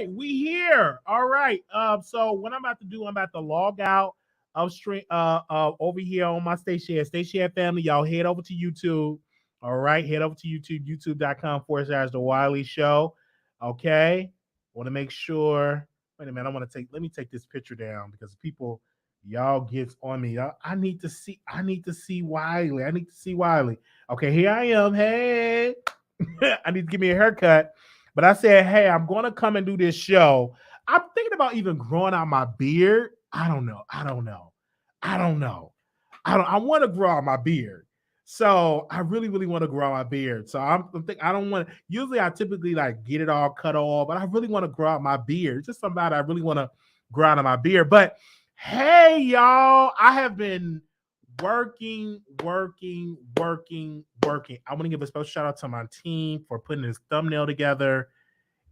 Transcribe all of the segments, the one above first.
right, we here. All right. So what I'm about to do, I'm about to log out of stream over here on my Station family. Y'all head over to YouTube. All right, head over to YouTube, youtube.com/the Wiley Show. Okay. Want to make sure. Wait a minute, let me take this picture down because people y'all gets on me. I need to see Wiley. I need to see Wiley. Okay, here I am. Hey. I need to give me a haircut. But I said, hey, I'm going to come and do this show. I'm thinking about even growing out my beard. I don't know. I want to grow out my beard. So I really, really want to grow out my beard. So I'm thinking I don't want to. Usually, I typically like get it all cut off, but I really want to grow out my beard. It's just something I really want to grow out of my beard. But hey, y'all, I have been working. I want to give a special shout out to my team for putting this thumbnail together,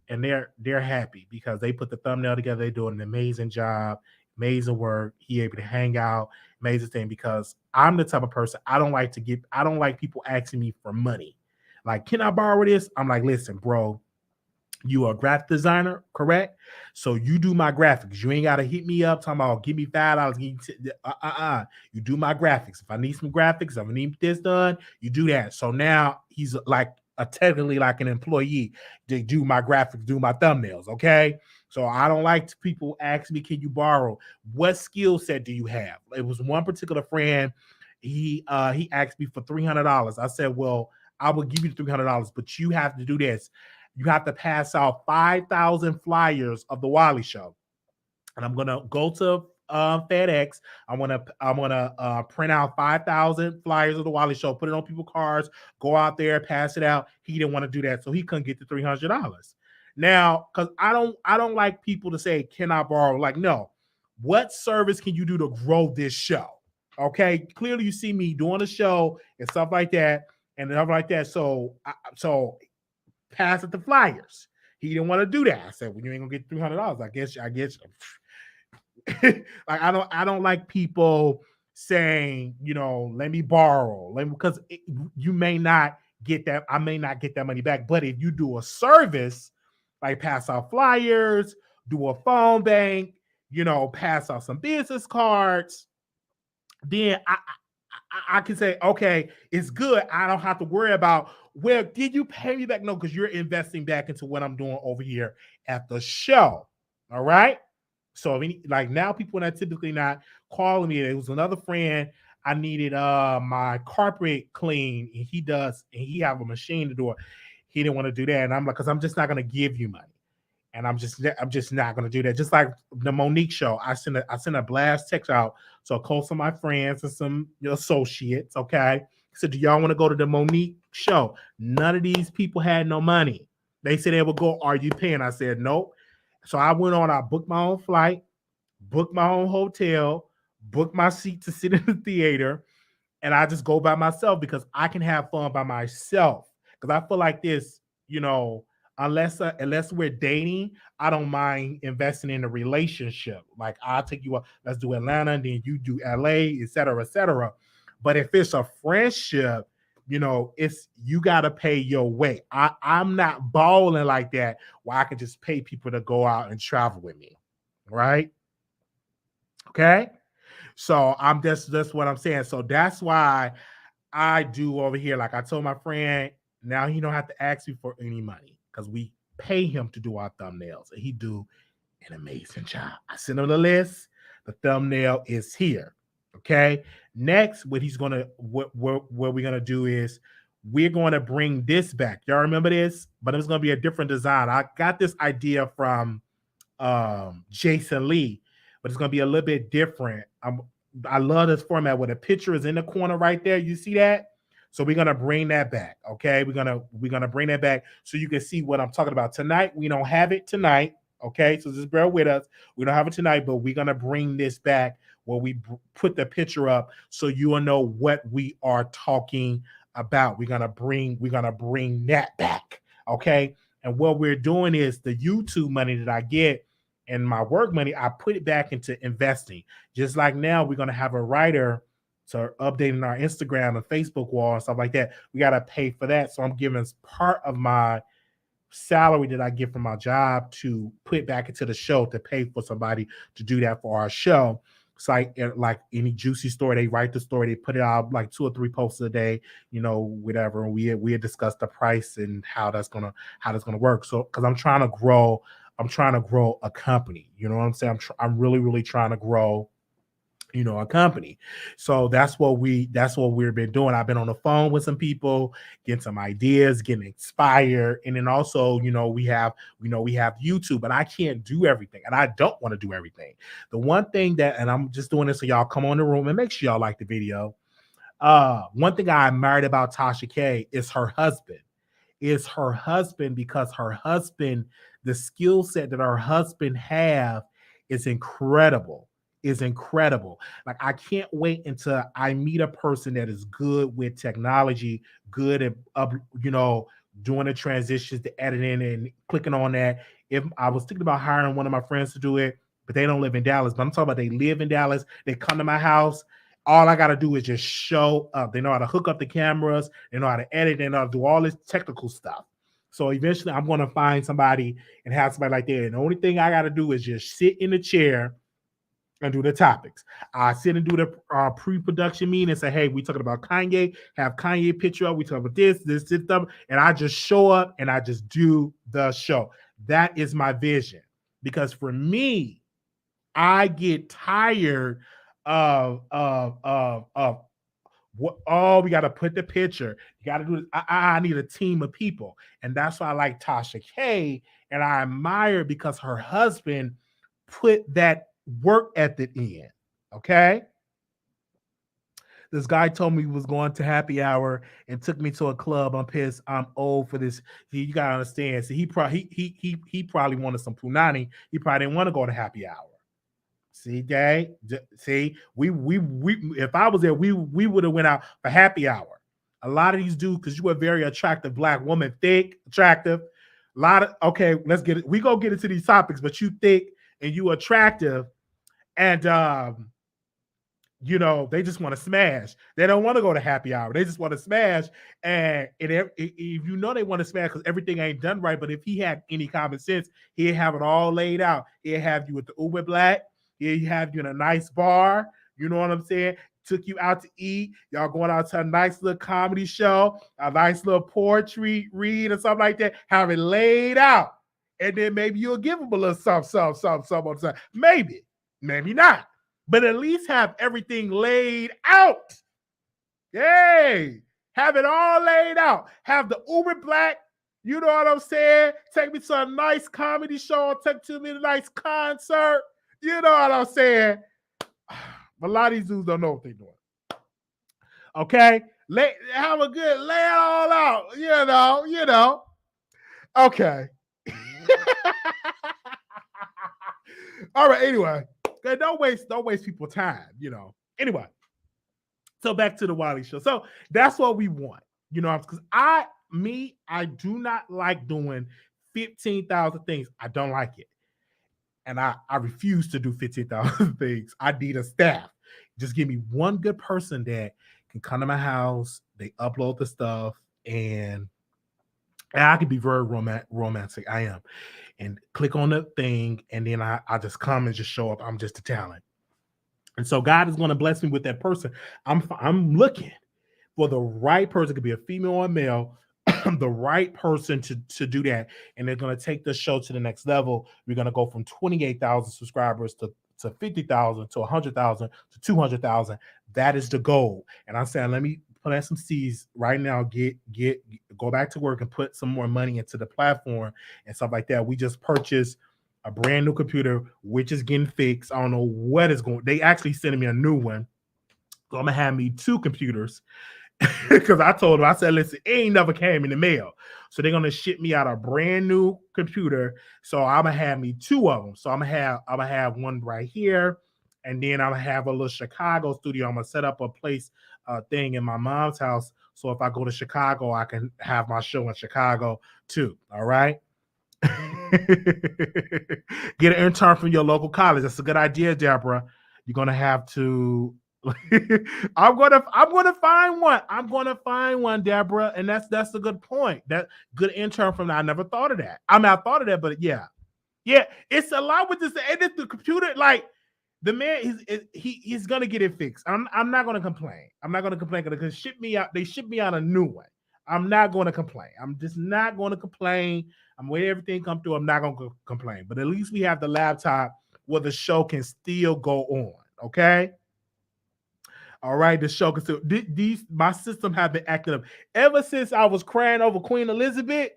and they're happy because they put the thumbnail together. They're doing an amazing job, amazing work. He able to hang out, amazing thing because I'm the type of person I don't like people asking me for money. Like, can I borrow this? I'm like, listen, bro, you are a graphic designer, correct? So you do my graphics. You ain't gotta hit me up talking about give me $5. You do my graphics. If I need some graphics, if I need this done, you do that. So now he's like technically like an employee to do my graphics, do my thumbnails. Okay. So I don't like people ask me, can you borrow? What skill set do you have? It was one particular friend. He asked me for $300. I said, well, I will give you $300, but you have to do this. You have to pass out 5,000 flyers of the Wiley Show, and I'm gonna go to FedEx. I'm gonna print out 5,000 flyers of the Wiley Show, put it on people's cars, go out there, pass it out. He didn't want to do that, so he couldn't get the $300. Now, because I don't like people to say, "Can I borrow?" Like, no. What service can you do to grow this show? Okay, clearly you see me doing a show and stuff like that, and stuff like that. So pass it the flyers. He didn't want to do that. I said, well, you ain't gonna get $300. I guess like I don't like people saying, let me borrow. Because you may not get that. I may not get that money back. But if you do a service, like pass out flyers, do a phone bank, pass out some business cards, then I can say, okay, it's good. I don't have to worry about, well, did you pay me back? No, because you're investing back into what I'm doing over here at the show. All right. So like now people are typically not calling me. It was another friend. I needed my carpet clean, and he have a machine to do it. He didn't want to do that. And I'm like, because I'm just not gonna give you money. And I'm just not gonna do that. Just like the Monique show, I sent a blast text out to a close of my friends and some associates. Okay, so do y'all want to go to the Monique show? None of these people had no money. They said they would go. Are you paying? I said nope. So I went on. I booked my own flight, booked my own hotel, booked my seat to sit in the theater, and I just go by myself because I can have fun by myself. Because I feel like this, unless we're dating, I don't mind investing in a relationship. Like I'll take you up, let's do Atlanta, and then you do LA, et cetera, et cetera. But if it's a friendship, it's you gotta pay your way. I'm not balling like that where I can just pay people to go out and travel with me. Right? Okay. So that's what I'm saying. So that's why I do over here. Like I told my friend, now he don't have to ask me for any money because we pay him to do our thumbnails, and he do an amazing job. I sent him the list. The thumbnail is here. Okay. Next, what we're gonna do is we're going to bring this back. Y'all remember this? But it's gonna be a different design. I got this idea from Jason Lee, but it's gonna be a little bit different. I love this format where the picture is in the corner right there. You see that? So we're gonna bring that back. Okay, we're gonna bring that back so you can see what I'm talking about. Tonight, we don't have it tonight. Okay, so just bear with us. We don't have it tonight, but we're gonna bring this back where we put the picture up so you will know what we are talking about. We're gonna bring that back. Okay, and what we're doing is the YouTube money that I get and my work money, I put it back into investing. Just like now, we're gonna have a writer to updating our Instagram and Facebook wall and stuff like that. We gotta pay for that. So I'm giving part of my salary that I get from my job to put back into the show to pay for somebody to do that for our show. It's like any juicy story, they write the story, they put it out like 2 or 3 posts a day, whatever. And we had discussed the price and how that's gonna work. So because I'm trying to grow a company. You know what I'm saying? I'm really really trying to grow a company. So that's what we've been doing. I've been on the phone with some people, getting some ideas, getting inspired. And then also, we have YouTube, but I can't do everything. And I don't want to do everything. The one thing and I'm just doing this so y'all come on the room and make sure y'all like the video. One thing I admired about Tasha K is her husband. Because her husband, the skill set that her husband have is incredible. Like I can't wait until I meet a person that is good with technology, good at doing the transitions, the editing, and clicking on that. If I was thinking about hiring one of my friends to do it, but they don't live in Dallas. But I'm talking about they live in Dallas. They come to my house. All I got to do is just show up. They know how to hook up the cameras. They know how to edit. They know how to do all this technical stuff. So eventually I'm going to find somebody and have somebody like that. And the only thing I got to do is just sit in the chair and do the topics. I sit and do the pre-production meeting and say, hey, we talking about Kanye, have Kanye picture up. We talk about this, stuff. And I just show up and I just do the show. That is my vision. Because for me, I get tired of what, we got to put the picture. You got to do it. I need a team of people. And that's why I like Tasha K. And I admire because her husband put that work ethic in. Okay. This guy told me he was going to happy hour and took me to a club. I'm pissed. I'm old for this. You gotta understand. See, he probably wanted some punani. He probably didn't want to go to happy hour. See, Dad. See, we if I was there, we would have went out for happy hour. A lot of these dudes, because you are a very attractive black woman, thick, attractive. A lot of let's get it. We go get into these topics, but you thick and you attractive, and they just want to smash. They don't want to go to happy hour. They just want to smash. And if they want to smash because everything ain't done right, but if he had any common sense, he'd have it all laid out. He'd have you with the Uber Black. He'd have you in a nice bar. You know what I'm saying? Took you out to eat. Y'all going out to a nice little comedy show, a nice little poetry read or something like that. Have it laid out. And then maybe you'll give him a little something on the side. Maybe not. But at least have everything laid out. Yay! Have it all laid out. Have the Uber Black, you know what I'm saying? Take me to a nice comedy show. Take me to a nice concert. You know what I'm saying? A lot of these dudes don't know what they're doing. Okay? Have a good lay it all out. You know. Okay. All right, anyway. Don't waste people's time, Anyway, so back to the Wiley Show. So that's what we want, because I do not like doing 15,000 things. I don't like it. And I refuse to do 15,000 things. I need a staff. Just give me one good person that can come to my house, they upload the stuff, and I can be very romantic. I am. And click on the thing, and then I just come and just show up. I'm just a talent. And so God is going to bless me with that person. I'm looking for the right person. It could be a female or a male, the right person to do that. And they're going to take the show to the next level. We're going to go from 28,000 subscribers to 50,000 to 100,000 to 200,000. That is the goal. And I'm saying, let me plant some seeds right now, go back to work and put some more money into the platform and stuff like that. We just purchased a brand new computer, which is getting fixed. I don't know what is going. They actually sending me a new one. So I'm gonna have me 2 computers because I told them, I said, listen, it ain't never came in the mail. So they're gonna ship me out a brand new computer. So I'm gonna have me 2 of them. So I'm gonna have one right here. And then I'm gonna have a little Chicago studio. I'm gonna set up a place thing in my mom's house. So if I go to Chicago, I can have my show in Chicago too. All right. Get an intern from your local college. That's a good idea, Deborah. You're gonna have to I'm gonna find one. I'm gonna find one, Deborah, and that's a good point. That good intern from that. I never thought of that. I mean, I thought of that, but yeah, yeah, it's a lot with this. And it's the computer, like the man, he's gonna get it fixed. I'm not gonna complain. I'm not gonna complain because ship me out. They ship me out a new one. I'm not gonna complain. I'm just not gonna complain. I'm waiting everything come through. I'm not gonna complain. But at least we have the laptop where the show can still go on. Okay. All right, the show can still. These my system have been acting up ever since I was crying over Queen Elizabeth.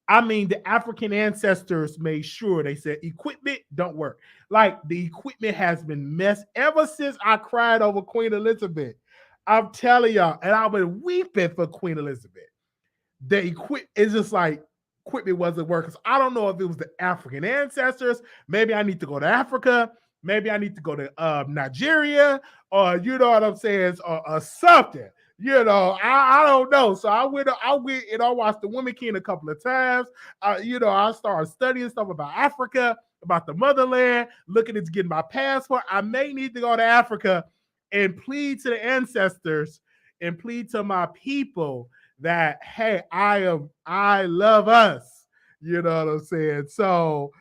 I mean, the African ancestors made sure they said equipment don't work. Like the equipment has been messed ever since I cried over Queen Elizabeth. I'm telling y'all, and I've been weeping for Queen Elizabeth. The equipment is just like equipment wasn't working. So I don't know if it was the African ancestors. Maybe I need to go to Africa. Maybe I need to go to Nigeria, or you know what I'm saying, or something. You know, I don't know. So I went and I watched the Women King a couple of times. I started studying stuff about Africa, about the motherland, looking into getting my passport. I may need to go to Africa and plead to the ancestors and plead to my people that hey, I love us. You know what I'm saying? So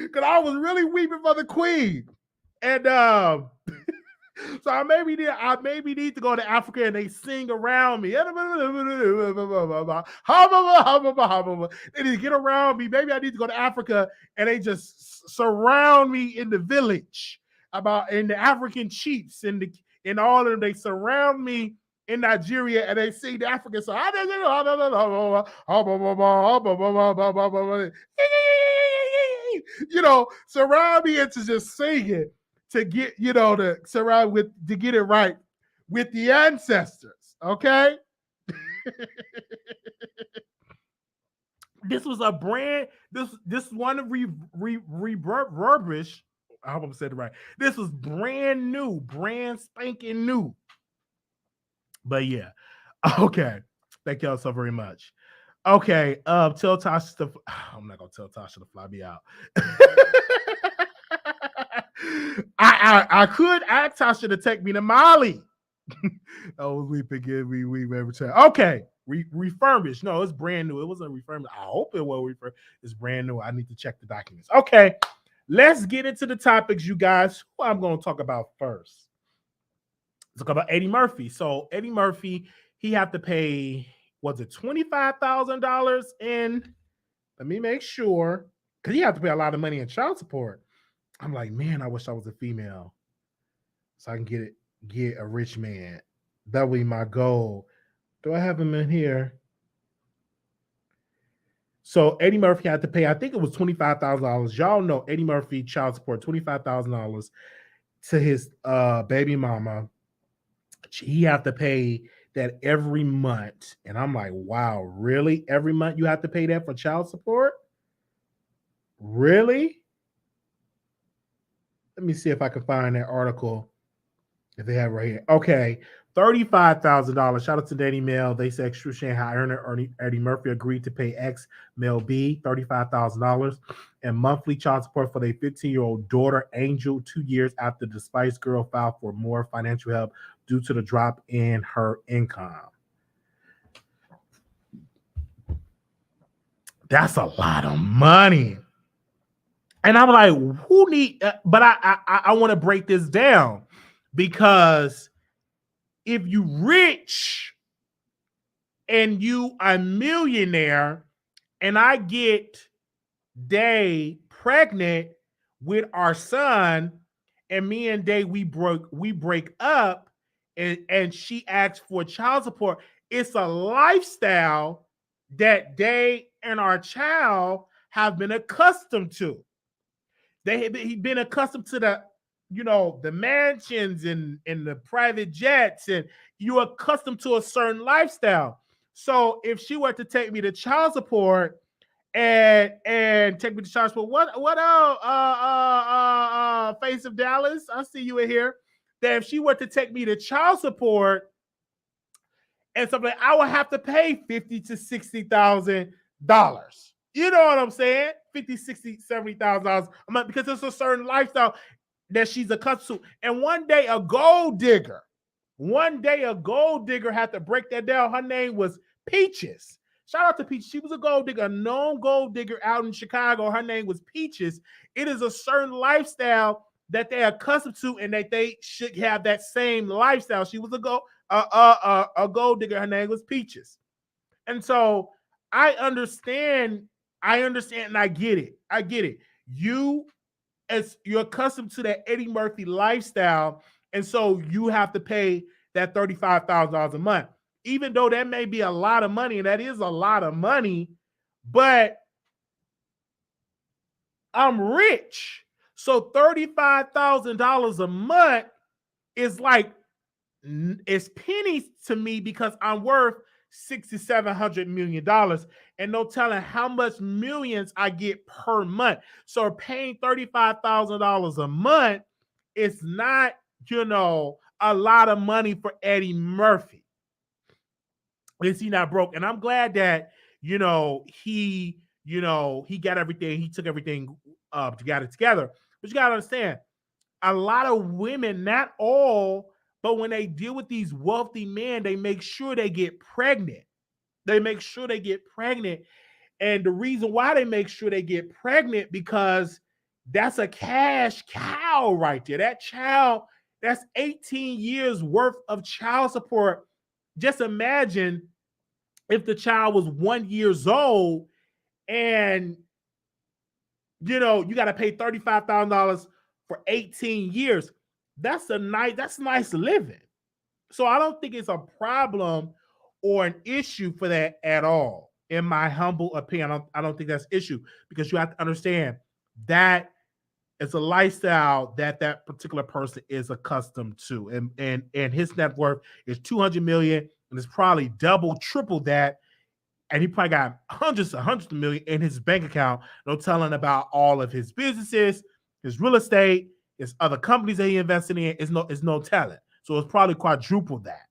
because I was really weeping for the queen. And so I maybe need to go to Africa and they sing around me. They need to get around me. Maybe I need to go to Africa and they just surround me in the village in the African chiefs and all of them. They surround me in Nigeria and they sing the African song. Surround me into just singing to get, to surround with to get it right with the ancestors. Okay. This was a brand. This one refurbish. I hope I said it right. This was brand new, brand spanking new. But yeah, okay. Thank y'all so very much. Okay, tell Tasha to. I'm not gonna tell Tasha to fly me out. I could ask Tasha to take me to Mali. Oh, we forgive me. We every time. Okay, refurbished. No, it's brand new. It wasn't refurbished. I hope it will refurbished. It's brand new. I need to check the documents. Okay, let's get into the topics, you guys. Who I'm going to talk about first? Let's talk about Eddie Murphy. So Eddie Murphy, he had to pay. Was it $25,000 in? Let me make sure, because he had to pay a lot of money in child support. I'm like, man, I wish I was a female, so I can get a rich man. That would be my goal. Do I have him in here? So Eddie Murphy had to pay, I think it was $25,000. Y'all know Eddie Murphy child support, $25,000 to his baby mama. He had to pay that every month. And I'm like, wow, really? Every month you have to pay that for child support? Really? Let me see if I can find that article if they have it right here. Okay, $35,000. Shout out to Danny Mail. They said True Shanghai earner Eddie Murphy agreed to pay ex Mel B $35,000 and monthly child support for their 15-year-old daughter Angel 2 years after the Spice Girl filed for more financial help due to the drop in her income. That's a lot of money. And I'm like, who need? But I want to break this down because if you rich and you a millionaire, and I get Day pregnant with our son, and me and Day we break up, and she asks for child support. It's a lifestyle that Day and our child have been accustomed to. He'd been accustomed to the mansions and the private jets, and you're accustomed to a certain lifestyle. So if she were to take me to child support and take me to child support, what Face of Dallas, I see you in here. That if she were to take me to child support and something, I would have to pay $50,000 to $60,000. You know what I'm saying? 50, 60, $70,000 a month because it's a certain lifestyle that she's accustomed to. And one day a gold digger had to break that down. Her name was Peaches. Shout out to Peaches. She was a gold digger, a known gold digger out in Chicago. Her name was Peaches. It is a certain lifestyle that they're accustomed to and that they should have that same lifestyle. She was a gold digger. Her name was Peaches. And so I understand, and I get it. I get it. As you're accustomed to that Eddie Murphy lifestyle, and so you have to pay that $35,000 a month. Even though that may be a lot of money, and that is a lot of money, but I'm rich. So $35,000 a month is like, it's pennies to me because I'm worth $6,700 million, and no telling how much millions I get per month. So paying $35,000 a month is not, a lot of money for Eddie Murphy. Is he not broke? And I'm glad that he got everything, he took everything to get it together. But you gotta understand, a lot of women, not all, but when they deal with these wealthy men, they make sure they get pregnant. And the reason why they make sure they get pregnant, because that's a cash cow right there. That child, that's 18 years worth of child support. Just imagine if the child was 1 year old and you got to pay $35,000 for 18 years. That's nice living. So I don't think it's a problem or an issue for that at all. In my humble opinion, I don't think that's an issue, because you have to understand that it's a lifestyle that particular person is accustomed to, and his net worth is $200 million, and it's probably double, triple that, and he probably got hundreds of million in his bank account. No telling about all of his businesses, his real estate, his other companies that he invested in. Is no telling. So it's probably quadruple that.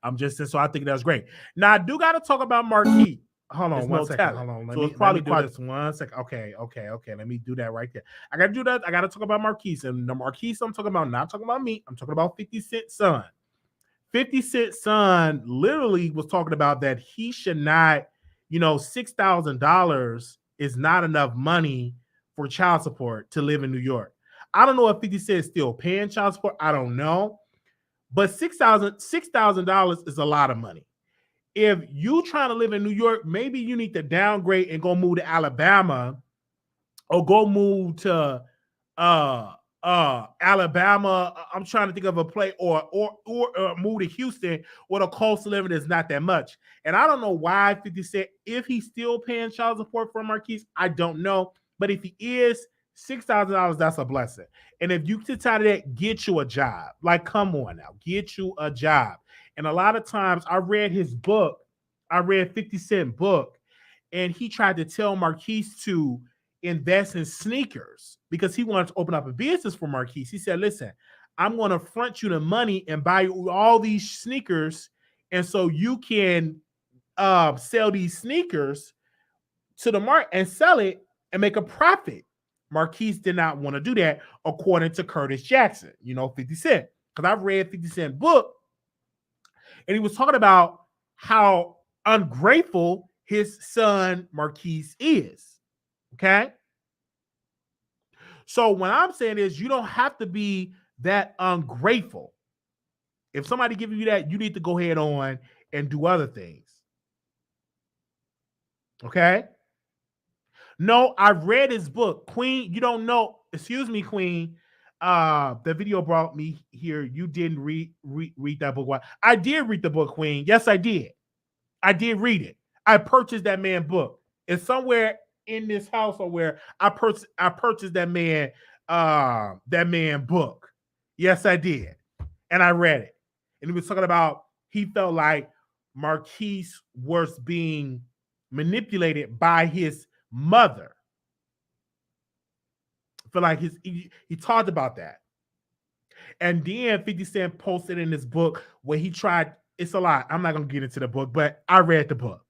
I'm just saying. So I think that's great. Now I do got to talk about Marquis. Hold on one second. Hold on. So it's probably do this 1 second. Okay. Let me do that right there. I got to do that. I got to talk about Marquis. And the Marquis I'm talking about, not talking about me. I'm talking about 50 Cent's son. 50 Cent's son literally was talking about that he should not, $6,000 is not enough money for child support to live in New York. I don't know if 50 Cent is still paying child support. I don't know. But $6,000 is a lot of money. If you trying to live in New York, maybe you need to downgrade and go move to Alabama, or go move to Alabama. I'm trying to think of a place, or move to Houston, where the cost of living is not that much. And I don't know why 50 Cent, if he's still paying child support for Marquis, I don't know. But if he is, $6,000, that's a blessing. And if you get tired of that, get you a job. Like, come on now, get you a job. And a lot of times, I read 50 Cent book, and he tried to tell Marquis to invest in sneakers because he wanted to open up a business for Marquis. He said, listen, I'm going to front you the money and buy you all these sneakers, and so you can sell these sneakers to the market and sell it and make a profit. Marquis did not want to do that, according to Curtis Jackson, 50 Cent. Because I've read 50 Cent book, and he was talking about how ungrateful his son Marquis is. Okay? So what I'm saying is, you don't have to be that ungrateful. If somebody giving you that, you need to go ahead on and do other things. Okay? No, I've read his book. Queen, you don't know. Excuse me, Queen. The video brought me here. You didn't read that book. I did read the book, Queen. Yes, I did. I did read it. I purchased that man book. It's somewhere in this house where I purchased that man book. Yes, I did. And I read it. And he was talking about, he felt like Marquis was being manipulated by his mother. I feel like he talked about that. And then 50 Cent posted in this book where he tried, it's a lot. I'm not going to get into the book, but I read the book.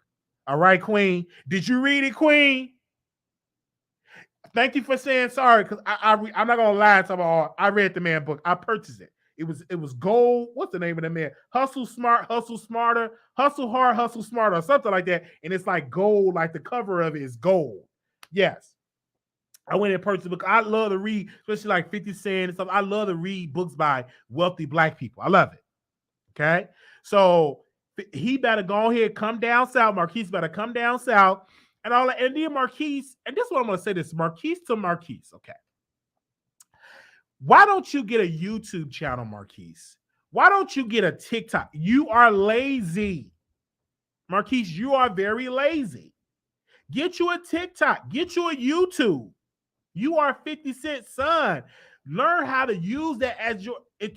All right, Queen. Did you read it, Queen? Thank you for saying sorry, because I'm not gonna lie to all. I read the man book. I purchased it. It was gold. What's the name of the man? Hustle smart, hustle smarter, hustle hard, hustle smarter, or something like that. And it's like gold, like the cover of it is gold. Yes. I went and purchased a book. I love to read, especially like 50 Cent and stuff. I love to read books by wealthy black people. I love it. Okay. So he better go ahead, come down south. Marquis better come down south. And all that. And then Marquis, and this is what I'm gonna say this: Marquis to Marquis. Okay. Why don't you get a YouTube channel, Marquis? Why don't you get a TikTok? You are lazy. Marquis, you are very lazy. Get you a TikTok, get you a YouTube. You are 50 Cent's son. Learn how to use that as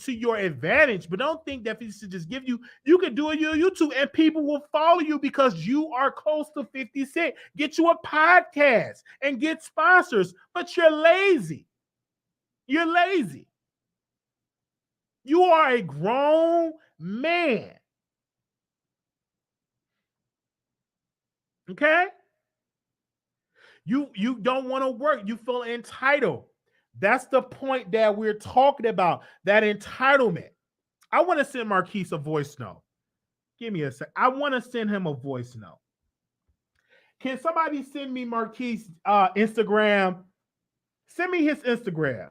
to your advantage, but don't think that 50 Cent just give you. You can do it on YouTube, and people will follow you because you are close to 50 Cent. Get you a podcast and get sponsors, but you're lazy. You're lazy. You are a grown man. Okay? You don't want to work. You feel entitled. That's the point that we're talking about. That entitlement. I want to send Marquis a voice note. Give me a sec. I want to send him a voice note. Can somebody send me Marquis Instagram? Send me his Instagram.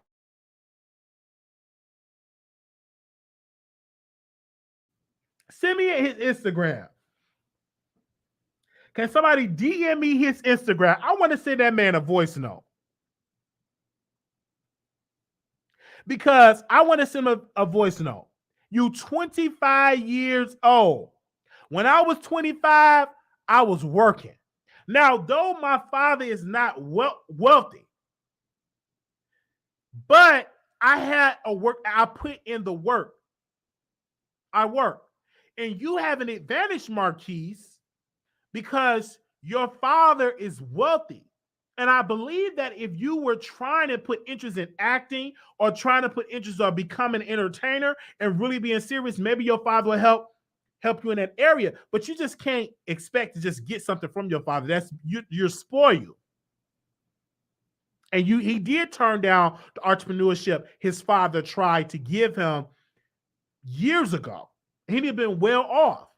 Send me his Instagram. Can somebody DM me his Instagram? I want to send that man a voice note. Because I want to send a voice note. You 25 years old. When I was 25, I was working. Now, though my father is not wealthy, but I had a work, I put in the work. I work. And you have an advantage, Marquis, because your father is wealthy. And I believe that if you were trying to put interest in acting or trying to put interest on becoming an entertainer and really being serious, maybe your father will help you in that area. But you just can't expect to just get something from your father. That's you're spoiled. And he did turn down the entrepreneurship his father tried to give him years ago. He'd have been well off.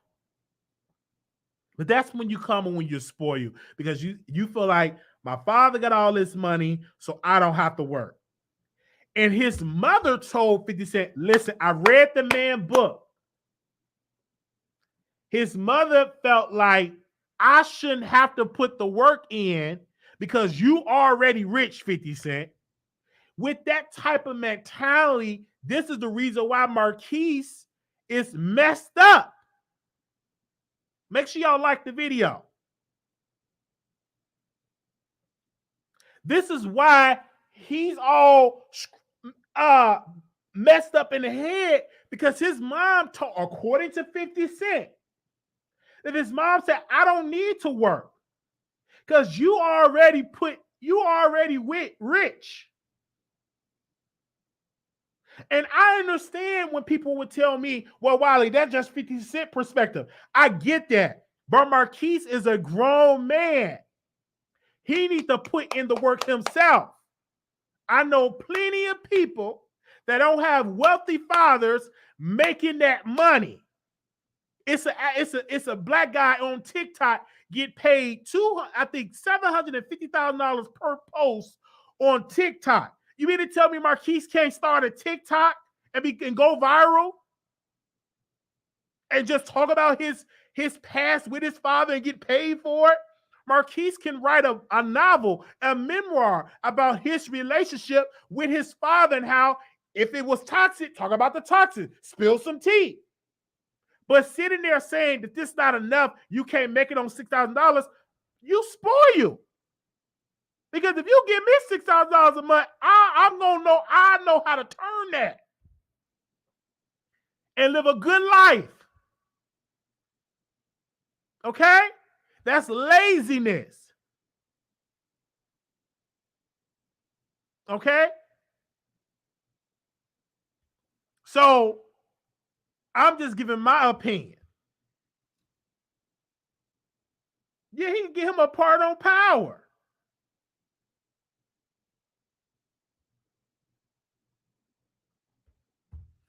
But that's when you come and when you're spoiled because you feel like my father got all this money, so I don't have to work. And his mother told 50 Cent, listen, I read the man book. His mother felt like I shouldn't have to put the work in because you already rich, 50 Cent. With that type of mentality, this is the reason why Marquis is messed up. Make sure y'all like the video. This is why he's all messed up in the head because his mom told, according to 50 Cent, that his mom said, I don't need to work because you already rich. And I understand when people would tell me, well, Wiley, that's just 50 Cent perspective. I get that. But Marquis is a grown man. He needs to put in the work himself. I know plenty of people that don't have wealthy fathers making that money. It's a black guy on TikTok get paid $750,000 per post on TikTok. You mean to tell me Marquis can't start a TikTok and go viral and just talk about his past with his father and get paid for it? Marquis can write a novel, a memoir about his relationship with his father and how if it was toxic, talk about the toxic, spill some tea. But sitting there saying that this is not enough, you can't make it on $6,000, you spoil. Because if you give me $6,000 a month, I know how to turn that and live a good life. Okay? That's laziness. Okay? So I'm just giving my opinion. Yeah, he can get him a part on Power.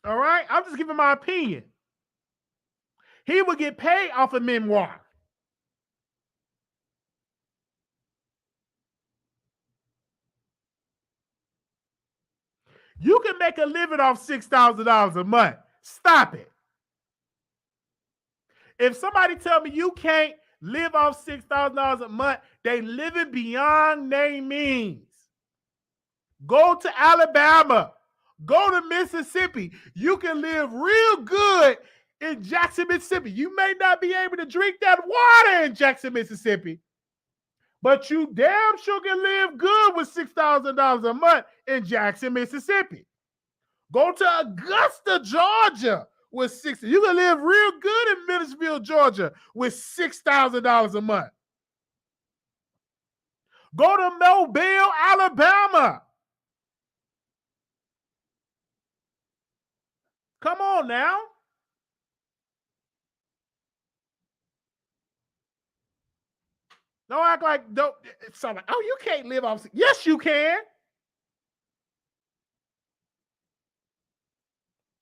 All right, I'm just giving my opinion. He would get paid off a memoir. You can make a living off $6,000 a month. Stop it. If somebody tell me you can't live off $6,000 a month, they living beyond their means. Go to Alabama. Go to Mississippi. You can live real good in Jackson, Mississippi. You may not be able to drink that water in Jackson, Mississippi, but you damn sure can live good with $6,000 a month in Jackson, Mississippi. Go to Augusta, Georgia with 60. You can live real good in Milledgeville, Georgia with $6,000 a month. Go to Mobile, Alabama. Come on now. Don't act like don't. So like, oh, you can't live off. Yes, you can.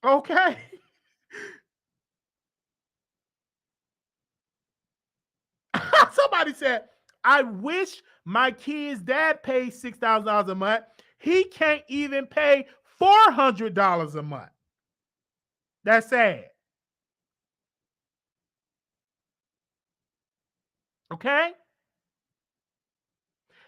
Okay. Somebody said, I wish my kid's dad paid $6,000 a month. He can't even pay $400 a month. That's sad. Okay?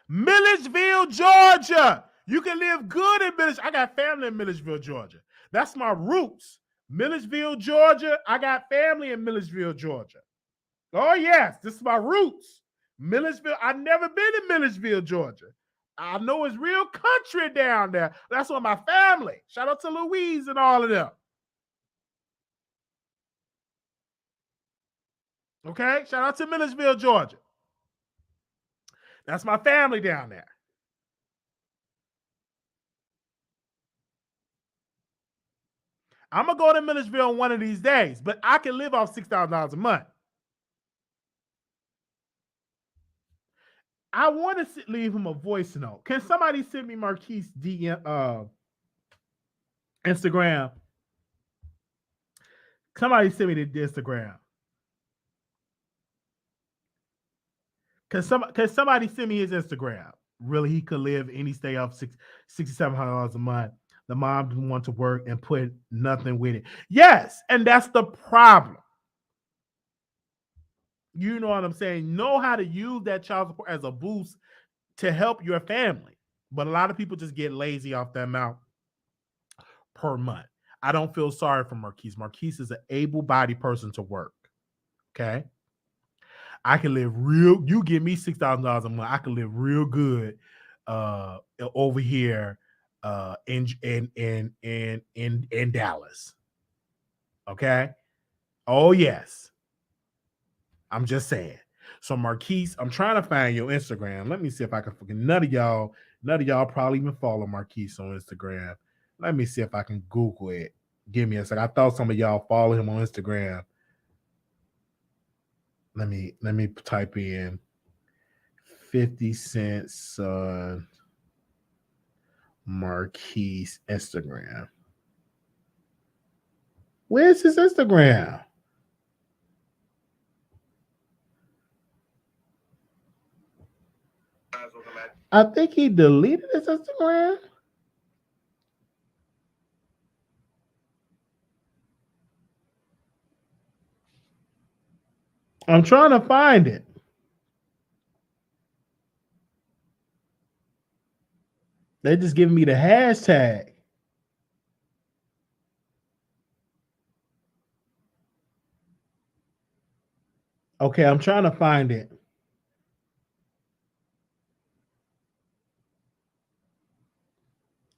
Milledgeville, Georgia. You can live good in Milledgeville. I got family in Milledgeville, Georgia. That's my roots. Milledgeville, Georgia. I got family in Milledgeville, Georgia. Oh, yes. This is my roots. Milledgeville. I've never been in Milledgeville, Georgia. I know it's real country down there. That's where my family. Shout out to Louise and all of them. Okay? Shout out to Milledgeville, Georgia. That's my family down there. I'm going to go to Milledgeville one of these days, but I can live off $6,000 a month. I want to leave him a voice note. Can somebody send me Marquis DM, Instagram? Somebody send me the Instagram. Can somebody send me his Instagram? Really, he could live and he stay off $6,700 a month. The mom didn't want to work and put nothing with it. Yes, and that's the problem. You know what I'm saying? Know how to use that child support as a boost to help your family. But a lot of people just get lazy off that amount per month. I don't feel sorry for Marquis. Marquis is an able-bodied person to work. Okay? I can live real. You give me $6,000 a month, I can live real good over here in Dallas. Okay. Oh yes. I'm just saying. So Marquis, I'm trying to find your Instagram. Let me see if I can forget. None of y'all probably even follow Marquis on Instagram. Let me see if I can Google it. Give me a second. I thought some of y'all follow him on Instagram. Let me type in 50 Cent son Marquis Instagram. Where's his Instagram? I think he deleted his Instagram. I'm trying to find it. They just giving me the hashtag. Okay, I'm trying to find it.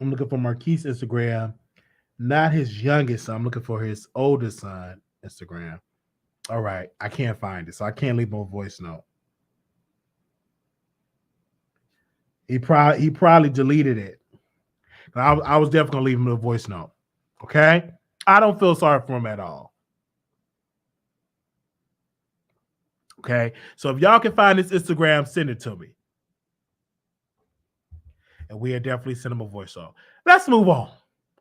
I'm looking for Marquis Instagram, not his youngest son. I'm looking for his oldest son Instagram. All right, I can't find it, so I can't leave him a voice note. He probably deleted it. I was definitely gonna leave him a voice note. Okay, I don't feel sorry for him at all. Okay. So if y'all can find this Instagram, send it to me. And we'll definitely send him a voice off. Let's move on.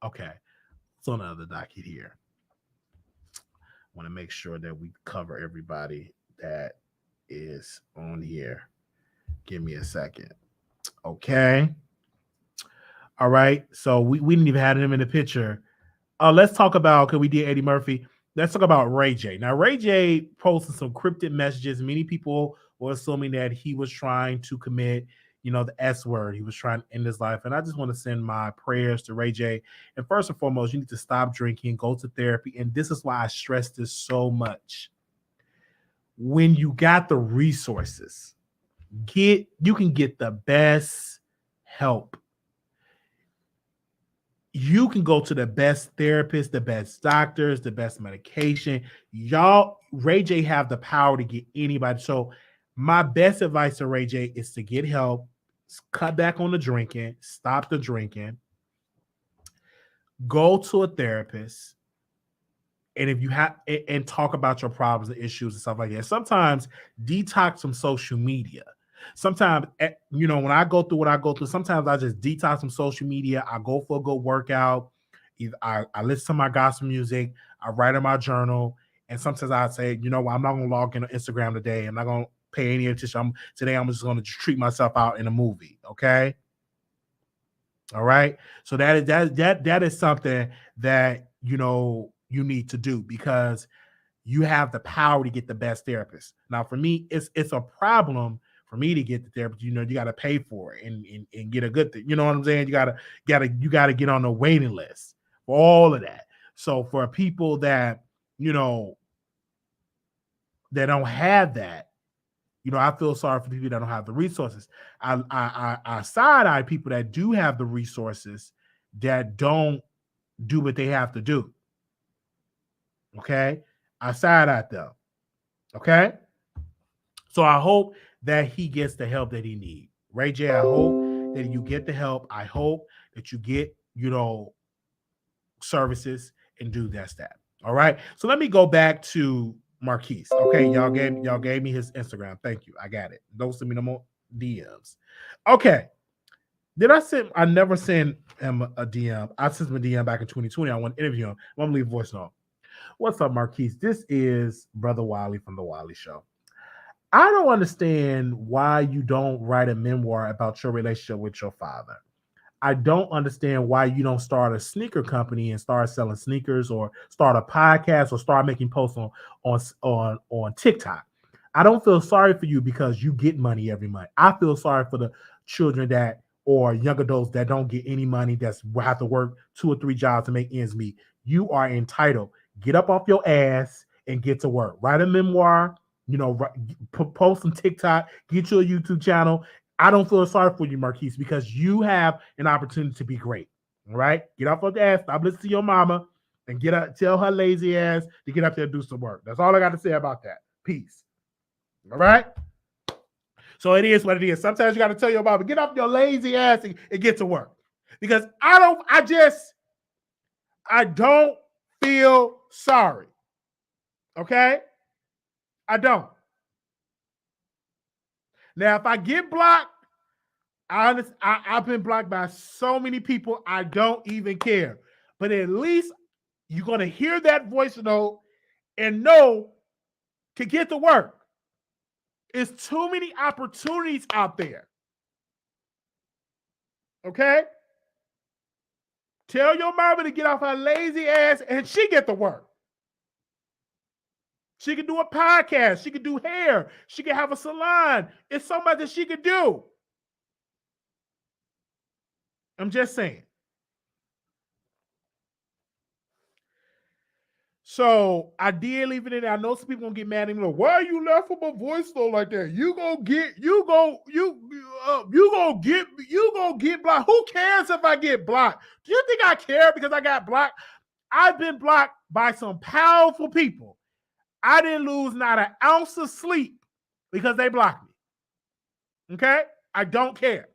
Okay. So on the other docket here. Want to make sure that we cover everybody that is on here. Give me a second. Okay. All right. So we didn't even have him in the picture. Let's talk about, because we did Eddie Murphy. Let's talk about Ray J. Now, Ray J posted some cryptic messages. Many people were assuming that he was trying to commit, the S word. He was trying to end his life. And I just want to send my prayers to Ray J. And first and foremost, you need to stop drinking, go to therapy. And this is why I stress this so much. When you got the resources, you can get the best help. You can go to the best therapist, the best doctors, the best medication. Y'all, Ray J have the power to get anybody. So my best advice to Ray J is to get help, cut back on the drinking, stop the drinking, go to a therapist, and if you have and talk about your problems and issues and stuff like that. Sometimes detox from social media. Sometimes, when I go through what I go through, sometimes I just detox from social media. I go for a good workout. I listen to my gospel music. I write in my journal. And sometimes I say, I'm not going to log in on Instagram today. I'm not going to pay any attention. Today, I'm just going to treat myself out in a movie. Okay. All right. So that is something that, you need to do, because you have the power to get the best therapist. Now, for me, it's a problem for me to get the therapist. You got to pay for it and get a good thing. You know what I'm saying? You gotta get on the waiting list for all of that. So for people that that don't have that, I feel sorry for people that don't have the resources. I side eye people that do have the resources that don't do what they have to do. Okay, I side eye them. Okay. So I hope that he gets the help that he needs. Ray J, I hope that you get the help. I hope that you get, services and do that. All right. So let me go back to Marquis. Okay, y'all gave me his Instagram. Thank you. I got it. Don't send me no more DMs. Okay. I never sent him a DM. I sent him a DM back in 2020. I want to interview him. I'm gonna leave a voice note. What's up, Marquis? This is Brother Wiley from the Wiley Show. I don't understand why you don't write a memoir about your relationship with your father. I don't understand why you don't start a sneaker company and start selling sneakers, or start a podcast, or start making posts on TikTok. I don't feel sorry for you because you get money every month. I feel sorry for the children or young adults that don't get any money, that's have to work 2 or 3 jobs to make ends meet. You are entitled. Get up off your ass and get to work. Write a memoir, post on TikTok, get you a YouTube channel. I don't feel sorry for you, Marquis, because you have an opportunity to be great. All right? Get off of the ass, stop listening to your mama, and get up, tell her lazy ass to get up there and do some work. That's all I got to say about that. Peace. All right? So it is what it is. Sometimes you got to tell your mama, get off your lazy ass and get to work. Because I don't feel sorry. Okay? I don't. Now, if I get blocked, I've been blocked by so many people, I don't even care. But at least you're going to hear that voice note and know to get to work. It's too many opportunities out there. Okay? Tell your mama to get off her lazy ass and she get to work. She can do a podcast. She can do hair. She can have a salon. It's so much that she could do. I'm just saying. So I did leave it in there. I know some people gonna get mad at me. Like, why you left from a voice though like that? You gonna get blocked. Who cares if I get blocked? Do you think I care because I got blocked? I've been blocked by some powerful people. I didn't lose not an ounce of sleep because they blocked me. Okay? I don't care.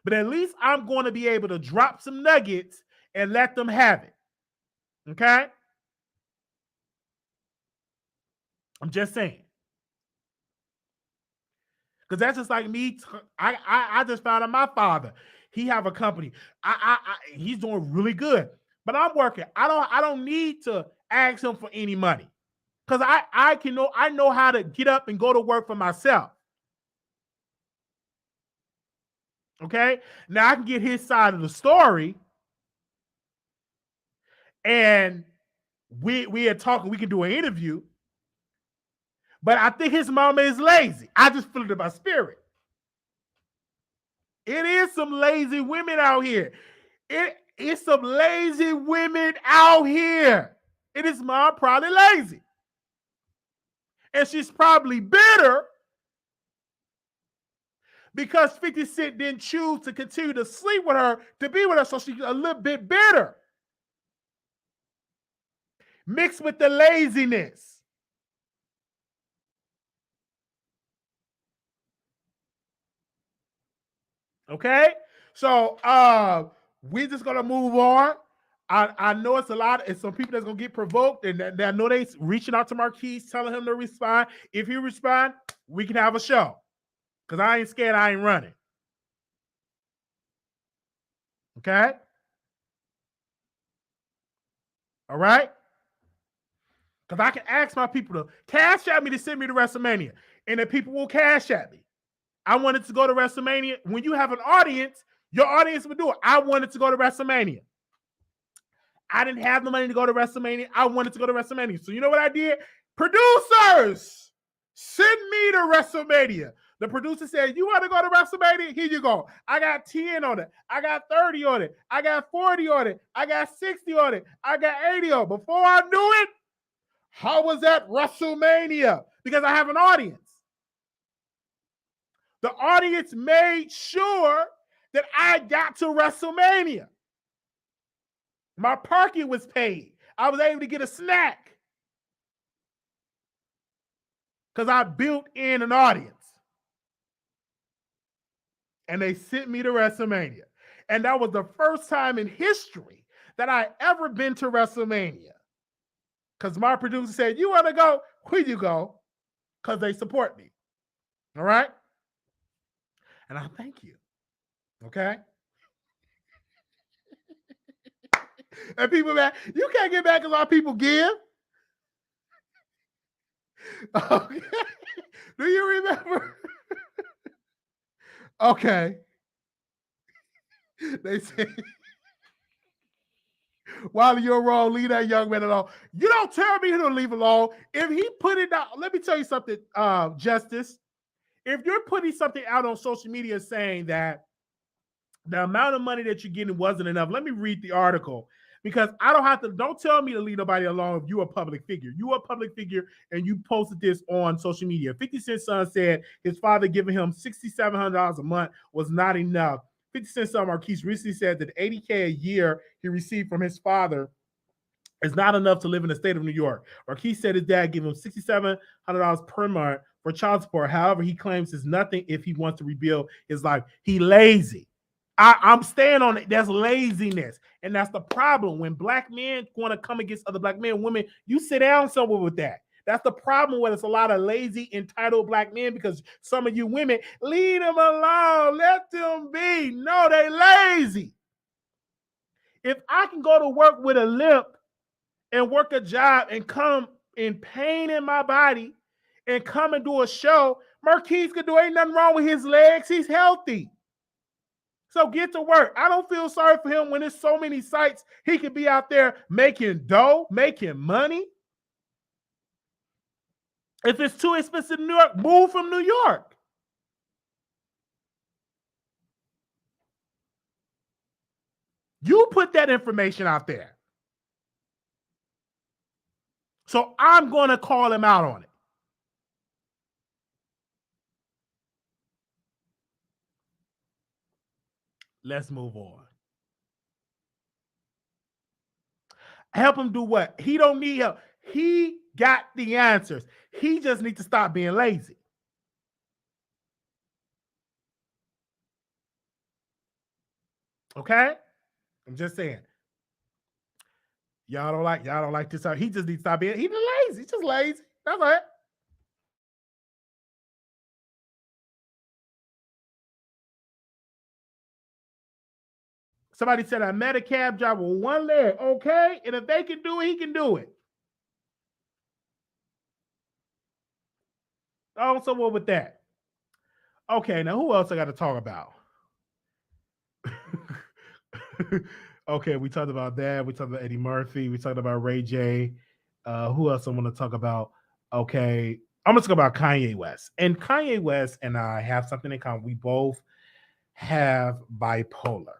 But at least I'm going to be able to drop some nuggets and let them have it. Okay? I'm just saying. Because that's just like me. I just found out my father. He have a company. He's doing really good. But I'm working. I don't need to ask him for any money. Because I know how to get up and go to work for myself. Okay? Now I can get his side of the story. And we are talking, we can do an interview. But I think his mama is lazy. I just feel it in my spirit. It is some lazy women out here. It's some lazy women out here. And his mom probably lazy. And she's probably bitter because 50 Cent didn't choose to continue to sleep with her, to be with her, so she's a little bit bitter. Mixed with the laziness. Okay? So we're just gonna move on. I know it's a lot. It's some people that's gonna get provoked, and I know they reaching out to Marquis, telling him to respond. If he respond, we can have a show. Cause I ain't scared. I ain't running. Okay. All right. Cause I can ask my people to cash at me to send me to WrestleMania, and the people will cash at me. I wanted to go to WrestleMania. When you have an audience, your audience will do it. I wanted to go to WrestleMania. I didn't have the money to go to WrestleMania. I wanted to go to WrestleMania. So you know what I did? Producers, send me to WrestleMania. The producer said, you want to go to WrestleMania? Here you go. I got 10 on it. I got 30 on it. I got 40 on it. I got 60 on it. I got 80 on it. Before I knew it, how was that WrestleMania? Because I have an audience. The audience made sure that I got to WrestleMania. My parking was paid. I was able to get a snack because I built in an audience. And they sent me to WrestleMania. And that was the first time in history that I ever been to WrestleMania. Because my producer said, you want to go? Where you go? Because they support me. All right? And I thank you. Okay? And people, man, you can't get back because our people give. Okay. Do you remember? Okay. They say, Wiley, you're wrong. Leave that young man alone. You don't tell me to leave alone. If he put it out, let me tell you something, Justice. If you're putting something out on social media saying that the amount of money that you're getting wasn't enough, let me read the article. Because I don't tell me to leave nobody alone if you're a public figure. You're a public figure and you posted this on social media. 50 Cent's son said his father giving him $6,700 a month was not enough. 50 Cent's son Marquis recently said that $80K a year he received from his father is not enough to live in the state of New York. Marquis said his dad gave him $6,700 per month for child support. However, he claims it's nothing if he wants to rebuild his life. He lazy. I'm staying on it. That's laziness. And that's the problem. When black men want to come against other black men, women, you sit down somewhere with that. That's the problem with it's a lot of lazy, entitled black men because some of you women, leave them alone. Let them be. No, they lazy. If I can go to work with a limp and work a job and come in pain in my body and come and do a show, Marquis could do, ain't nothing wrong with his legs. He's healthy. So get to work. I don't feel sorry for him when there's so many sites he could be out there making dough, making money. If it's too expensive in New York, move from New York. You put that information out there. So I'm going to call him out on it. Let's move on. Help him do what? He don't need help. He got the answers. He just needs to stop being lazy. Okay? I'm just saying. Y'all don't like this. He just needs to stop being. He's lazy. He's just lazy. That's all right. Somebody said I met a cab driver with one leg. Okay, and if they can do it, he can do it. Oh, so what with that? Okay, now who else I got to talk about? Okay, we talked about that. We talked about Eddie Murphy. We talked about Ray J. Who else I want to talk about? Okay, I'm gonna talk about Kanye West. And Kanye West and I have something in common. We both have bipolar.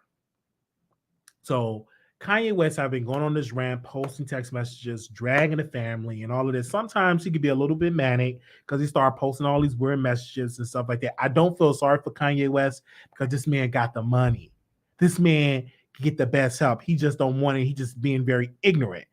So Kanye West have been going on this rant, posting text messages, dragging the family, and all of this. Sometimes he could be a little bit manic because he started posting all these weird messages and stuff like that. I don't feel sorry for Kanye West because this man got the money. This man can get the best help. He just don't want it. He just being very ignorant.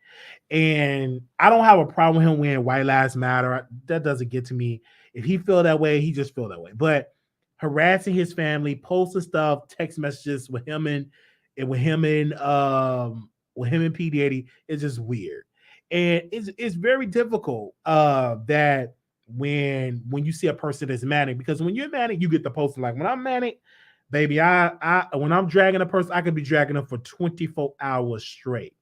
And I don't have a problem with him wearing White Lives Matter. That doesn't get to me. If he feel that way, he just feel that way. But harassing his family, posting stuff, text messages and with him and P Diddy is just weird, and it's very difficult that when you see a person that's manic, because when you're manic you get the post like when I'm manic, baby, I when I'm dragging a person I could be dragging them for 24 hours straight,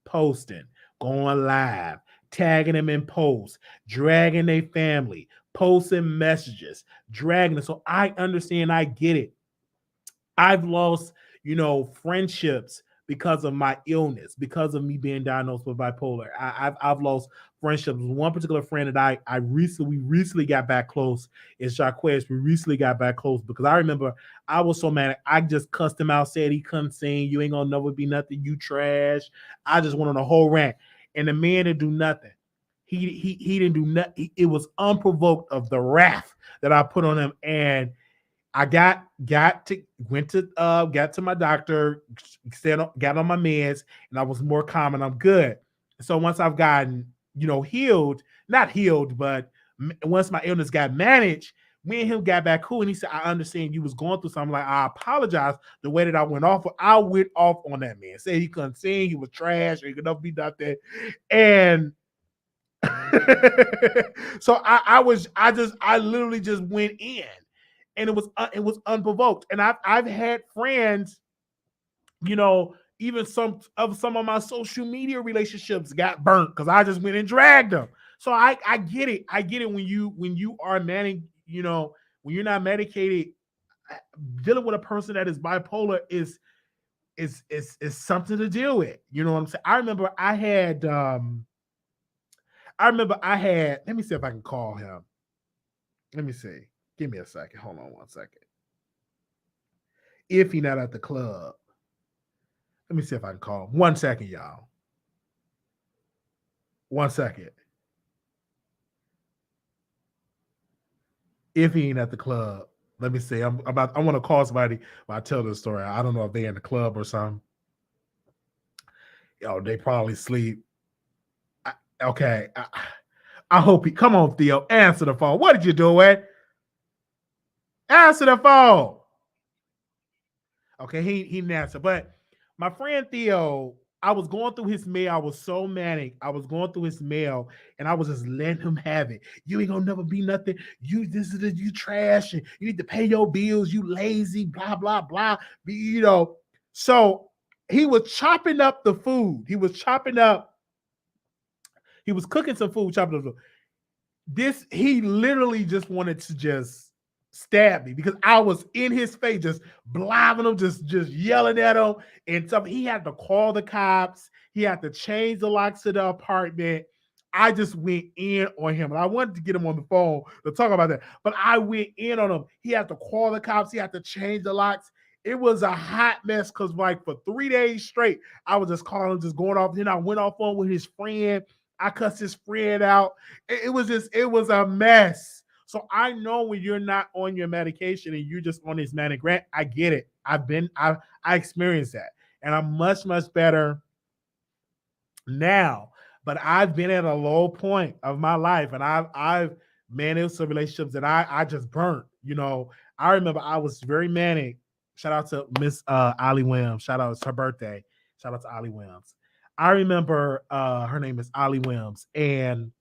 posting, going live, tagging them in posts, dragging their family, posting messages, dragging them. So I understand, I get it. I've lost, friendships because of my illness, because of me being diagnosed with bipolar. I've lost friendships. One particular friend that we recently got back close is Marquis. We recently got back close because I remember I was so mad. I just cussed him out, said he couldn't sing. You ain't gonna never be nothing. You trash. I just went on a whole rant, and the man didn't do nothing. He didn't do nothing. It was unprovoked of the wrath that I put on him, and I got to my doctor, got on my meds, and I was more calm and I'm good. So once I've gotten, healed, not healed, but once my illness got managed, me and him got back cool. And he said, I understand you was going through something. Like, I apologize the way that I went off. I went off on that man. Said he couldn't sing, he was trash, or he could never be nothing. And so I literally just went in, and it was unprovoked. And I've had friends, even some of my social media relationships got burnt because I just went and dragged them. So I get it. I get it when you are manic, when you're not medicated, dealing with a person that is bipolar is something to deal with. You know what I'm saying? Let me see if I can call him. Let me see. Give me a second. Hold on one second. If he's not at the club, let me see if I can call him. 1 second, y'all. 1 second. If he ain't at the club, let me see. I want to call somebody while I tell this story. I don't know if they're in the club or something. They probably sleep. Okay. I hope he come on, Theo. Answer the phone. What did you do, Ed? Answer the phone. Okay, he didn't answer. But my friend Theo, I was going through his mail. I was so manic. I was going through his mail, and I was just letting him have it. You ain't gonna never be nothing. You trash, and you need to pay your bills. You lazy, blah blah blah. So he was chopping up the food. He was cooking some food, chopping up the food. He literally just wanted to just stab me because I was in his face, just blabbing him, just yelling at him and stuff. He had to call the cops. He had to change the locks to the apartment. I just went in on him, and I wanted to get him on the phone to talk about that, but I went in on him. He had to call the cops. He had to change the locks. It was a hot mess because, like, for 3 days straight, I was just calling, just going off. Then I went off on with his friend. I cussed his friend out. It was a mess. So I know when you're not on your medication and you're just on this manic rant, I get it. I experienced that, and I'm much, much better now. But I've been at a low point of my life, and I've managed some relationships that I just burnt. I remember I was very manic. Shout out to Miss Ali Williams. Shout out, it's her birthday. Shout out to Ali Williams. I remember her name is Ali Williams, and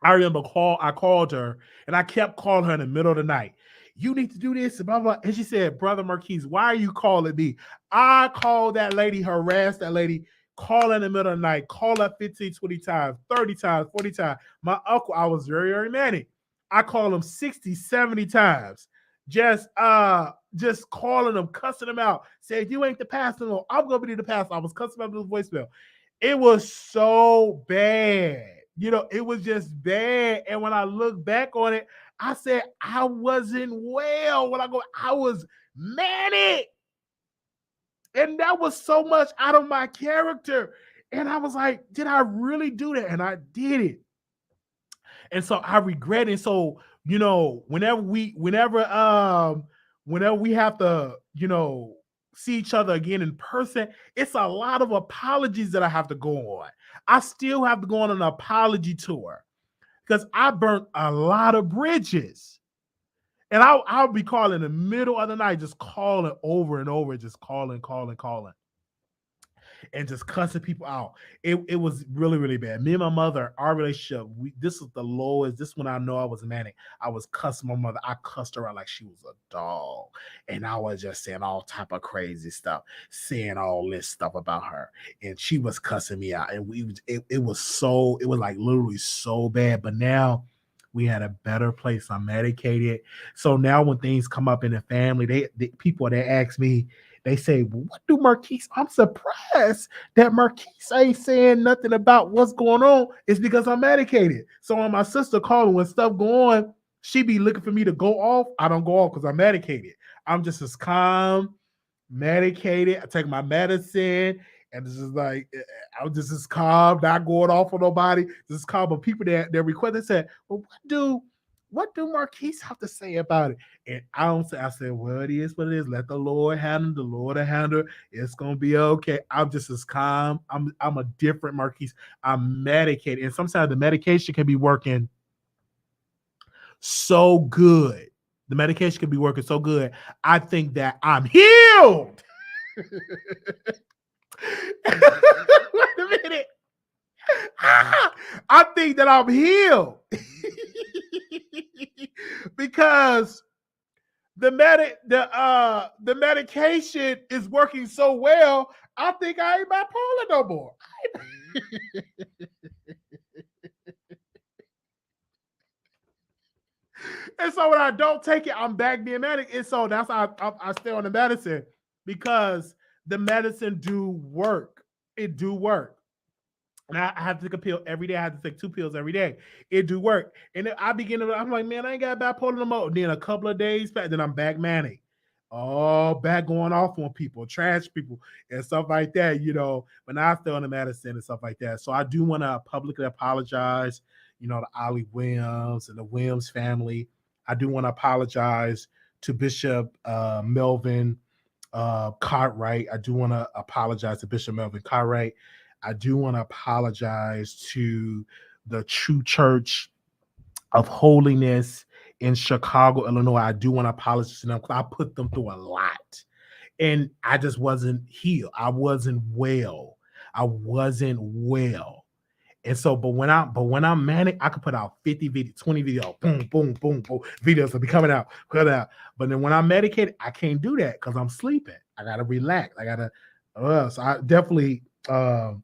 I remember I called her, and I kept calling her in the middle of the night. You need to do this, and blah, blah. And she said, Brother Marquis, why are you calling me? I called that lady, harassed that lady, call in the middle of the night, call her 15, 20 times, 30 times, 40 times. My uncle, I was very, very manic. I called him 60, 70 times. Just calling them, cussing them out, saying, you ain't the pastor, no, I'm gonna be the pastor. I was cussing out the voicemail. It was so bad. It was just bad. And when I look back on it, I said I wasn't well. I was manic. And that was so much out of my character. And I was like, did I really do that? And I did it. And so I regret it. So, whenever we have to, see each other again in person, it's a lot of apologies that I have to go on. I still have to go on an apology tour because I burnt a lot of bridges. And I'll be calling in the middle of the night, just calling over and over, just calling. And just cussing people out. It was really, really bad. Me and my mother, our relationship, this was the lowest. This when I know I was manic. I was cussing my mother. I cussed her out like she was a dog. And I was just saying all type of crazy stuff, saying all this stuff about her. And she was cussing me out. And it was like literally so bad. But now we had a better place. I'm medicated. So now when things come up in the family, people ask me, they say, well, what do Marquis? I'm surprised that Marquis ain't saying nothing about what's going on. It's because I'm medicated. So when my sister calling, when stuff go on, she be looking for me to go off. I don't go off because I'm medicated. I'm just as calm, medicated. I take my medicine. And this is like, I'm just as calm, not going off on nobody. This is calm. But people that request, they said, well, what do Marquis have to say about it? And I don't say, I said, well, it is what it is. Let the Lord handle the Lord handle. It's gonna be okay. I'm just as calm. I'm a different Marquis. I'm medicated. And sometimes the medication can be working so good. The medication can be working so good. I think that I'm healed. Wait a minute. I think that I'm healed. Because the medication is working so well, I think I ain't bipolar no more. And so when I don't take it, I'm back being manic. And so that's how I stay on the medicine, because the medicine do work. It do work. And I have to take a pill every day. I have to take 2 pills every day. It do work. And then I'm like, man, I ain't got bipolar no more. Then a couple of days back, then I'm back manic. Oh, back going off on people, trash people, and stuff like that, But now I still on the medicine and stuff like that. So I do want to publicly apologize, to Ollie Williams and the Williams family. I do want to apologize to Bishop Melvin Cartwright. I do want to apologize to Bishop Melvin Cartwright. I do want to apologize to the True Church of Holiness in Chicago, Illinois. I do want to apologize to them because I put them through a lot. And I just wasn't healed. I wasn't well. And so, but when I'm manic, I could put out 50 videos, 20 videos, boom, boom, boom, boom. Videos will be coming out. But then when I'm medicated, I can't do that because I'm sleeping. I gotta relax. So I definitely gotta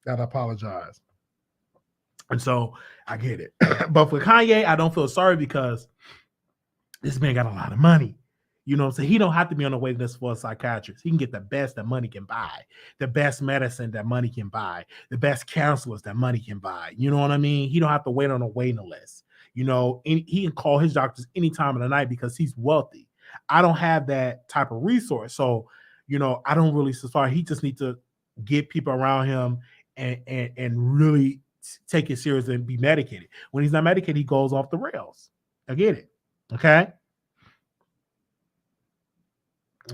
apologize. And so I get it. But for Kanye, I don't feel sorry because this man got a lot of money. You know what I'm saying? He don't have to be on the waiting list for a psychiatrist. He can get the best that money can buy, the best medicine that money can buy, the best counselors that money can buy. You know what I mean? He don't have to wait on a waiting list. He can call his doctors any time of the night because he's wealthy. I don't have that type of resource. So, I don't really sorry. He just needs to get people around him and really take it serious and be medicated. When he's not medicated, he goes off the rails. I get it. Okay.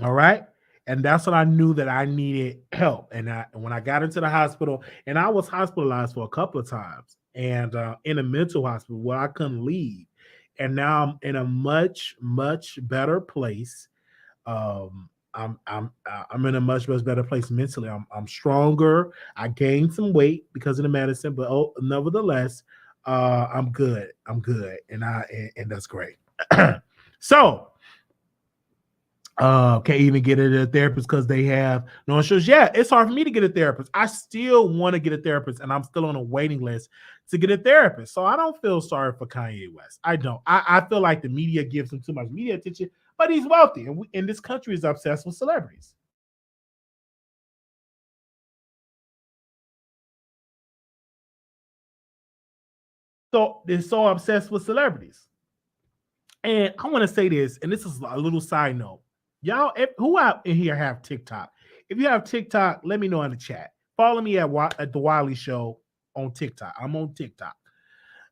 All right. And that's when I knew that I needed help. And when I got into the hospital, and I was hospitalized for a couple of times, and in a mental hospital where I couldn't leave. And now I'm in a much, much better place. I'm in a much, much better place mentally. I'm stronger. I gained some weight because of the medicine, but nevertheless, I'm good. And that's great. So Can't even get a therapist because they have no insurance. Yeah, it's hard for me to get a therapist. I still want to get a therapist, and I'm still on a waiting list to get a therapist. So I don't feel sorry for Kanye West. I don't. I feel like the media gives him too much media attention, but he's wealthy, and this country is obsessed with celebrities. So they're so obsessed with celebrities. And I want to say this, and this is a little side note. Y'all, who out in here have TikTok? If you have TikTok, let me know in the chat. Follow me at the Wiley Show on TikTok. I'm on TikTok.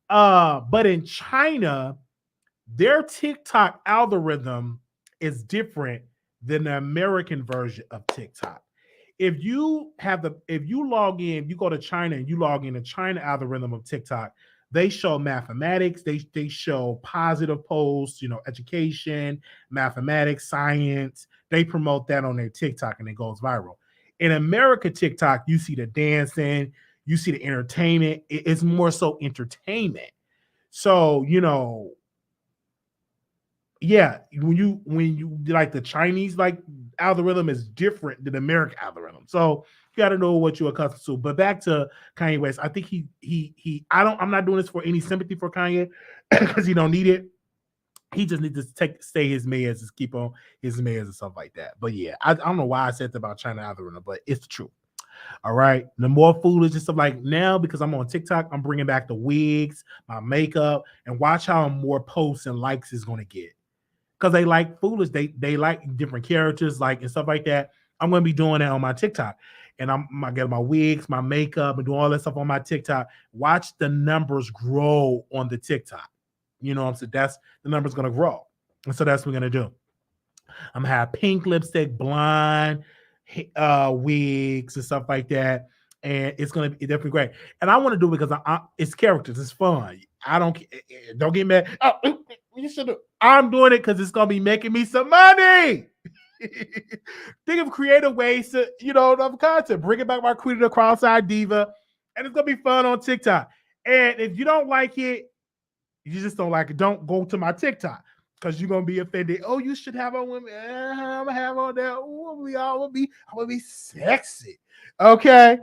But in China, their TikTok algorithm is different than the American version of TikTok. If you log in, you go to China and you log in the China algorithm of TikTok, they show mathematics, they show positive posts, education, mathematics, science. They promote that on their TikTok and it goes viral. In America TikTok, you see the dancing, you see the entertainment. It's more so entertainment. So, yeah, when you like the Chinese like algorithm is different than the American algorithm. So you got to know what you're accustomed to. But back to Kanye West, I think I'm not doing this for any sympathy for Kanye because he don't need it. He just needs to stay his meds, just keep on his meds and stuff like that. But yeah, I don't know why I said that about China algorithm, but it's the truth. All right. The more foolish and stuff like now, because I'm on TikTok, I'm bringing back the wigs, my makeup, and watch how more posts and likes is going to get because they like foolish. They like different characters, like and stuff like that. I'm gonna be doing that on my TikTok, and I get my wigs, my makeup, and do all that stuff on my TikTok. Watch the numbers grow on the TikTok. You know what I'm saying? That's the numbers gonna grow, and so that's what we're gonna do. I'm gonna have pink lipstick, blonde wigs, and stuff like that. And it's gonna be definitely great. And I want to do it because it's characters, it's fun. I don't get mad. Oh, you should. I'm doing it because it's gonna be making me some money. Think of creative ways to, of content. Bring it back Marquis the cross-eyed diva, and it's gonna be fun on TikTok. And if you don't like it, you just don't like it. Don't go to my TikTok because you're gonna be offended. Oh, you should have on women. I'm gonna have on that. Ooh, I'm gonna be sexy. Okay.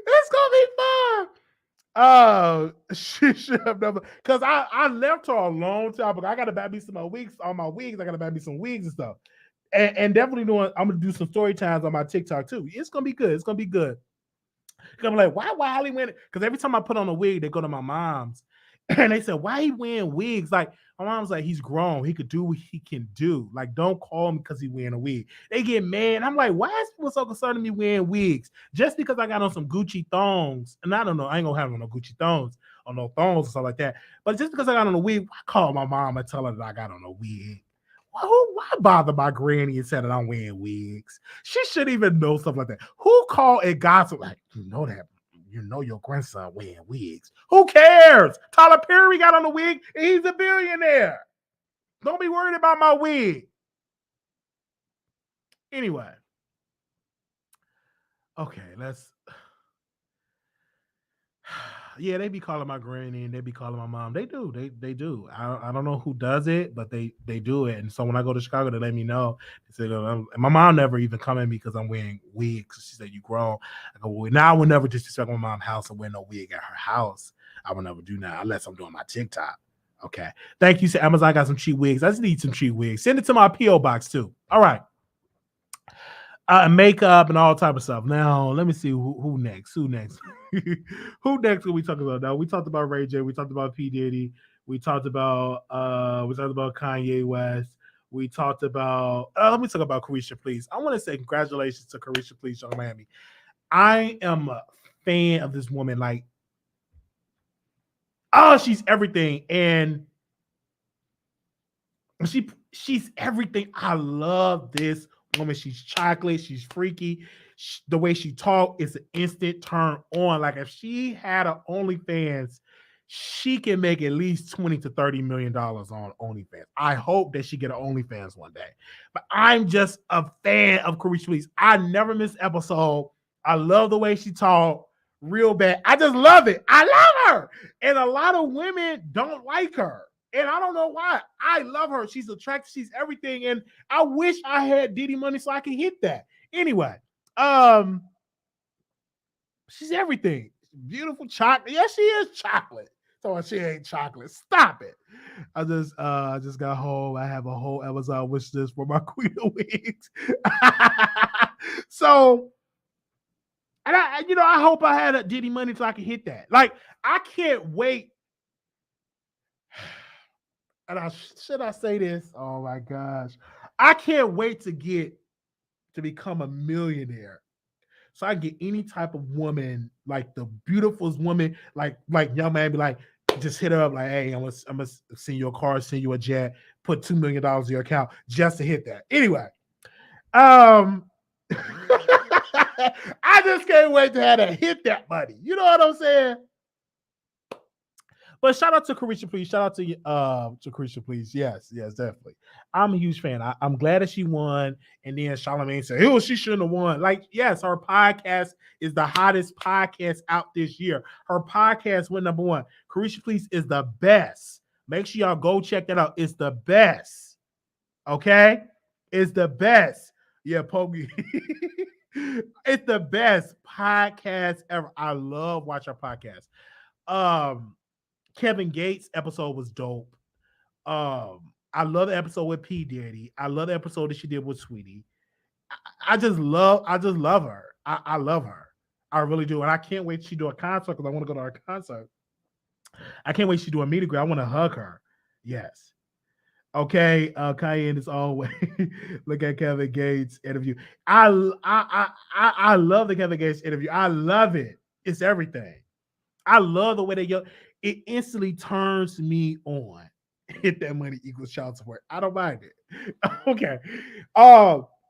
It's gonna be fun. Oh, she should have never because I left her a long time ago. I gotta buy me some more wigs on my wigs. I gotta buy me some wigs and stuff. And definitely I'm gonna do some story times on my TikTok too. It's gonna be good. It's gonna be good. I'm like, why Wiley went? Because every time I put on a wig, they go to my mom's and they said, why he wearing wigs? Like, my mom's like, he's grown. He could do what he can do. Like, don't call him because he wearing a wig. They get mad. I'm like, why is people so concerned with me wearing wigs? Just because I got on some Gucci thongs. And I don't know, I ain't gonna have on no Gucci thongs or no thongs or stuff like that. But just because I got on a wig, I call my mom and tell her that I got on a wig. Why bother my granny and said that I'm wearing wigs? She should even know stuff like that. Who called and gossip like, that your grandson wearing wigs? Who cares? Tyler Perry got on a wig and he's a billionaire. Don't be worried about my wig. Anyway, okay, let's. Yeah, they be calling my granny and they be calling my mom. They do. They do. I don't know who does it, but they do it. And so when I go to Chicago, they let me know. They said, and my mom never even come at me because I'm wearing wigs. She said, "You grown." I go, well, now I will never disrespect my mom's house and wear no wig at her house. I will never do that unless I'm doing my TikTok. Okay. Thank you. So Amazon got some cheap wigs. I just need some cheap wigs. Send it to my PO box too. All right. Makeup and all type of stuff. Now, let me see who next. Who next? Who next? Are we talking about now? We talked about Ray J. We talked about P Diddy. We talked about Kanye West. We talked about. Let me talk about Carisha, please. I want to say congratulations to Carisha, please, from Miami. I am a fan of this woman. Like, oh, she's everything, and she's everything. I love this woman. She's chocolate. She's freaky. The way she talk is an instant turn on. Like if she had an OnlyFans, she can make at least $20 to $30 million on OnlyFans. I hope that she get an OnlyFans one day. But I'm just a fan of Carisha Felice. I never miss episode. I love the way she talk. real bad. I just love it. I love her. And a lot of women don't like her. And I don't know why. I love her. She's attractive. She's everything. And I wish I had Diddy money so I could hit that. Anyway, um, she's everything. Beautiful chocolate. Yeah, she is chocolate. So she ain't chocolate. Stop it. I just got home. I have a whole Amazon wish list for my queen of wigs. So and I hope I had a Diddy money so I can hit that. Like, I can't wait. And should I say this? Oh my gosh. I can't wait to become a millionaire. So I get any type of woman, like the beautifulest woman, like young man be like, just hit her up like, hey, I'm gonna send you a car, send you a jet, put $2 million in your account just to hit that. Anyway, um I just can't wait to have to hit that money. You know what I'm saying? But shout out to Carisha, please. Shout out to Carisha, please. Yes, definitely. I'm a huge fan. I'm glad that she won. And then Charlamagne said, "Oh, she shouldn't have won." Like, yes, her podcast is the hottest podcast out this year. Her podcast went #1. Carisha, please is the best. Make sure y'all go check that out. It's the best. Okay, it's the best. Yeah, Poggy. It's the best podcast ever. I love watching her podcast. Kevin Gates episode was dope. I love the episode with P. Diddy. I love the episode that she did with Sweetie. I just love her. I love her. I really do. And I can't wait she do a concert because I want to go to her concert. I can't wait she do a meet and greet. I want to hug her. Yes. Okay, Kayne is always look at Kevin Gates interview. I love the Kevin Gates interview. I love it. It's everything. I love the way they go. It instantly turns me on. Hit that money equals child support. I don't mind it. Okay.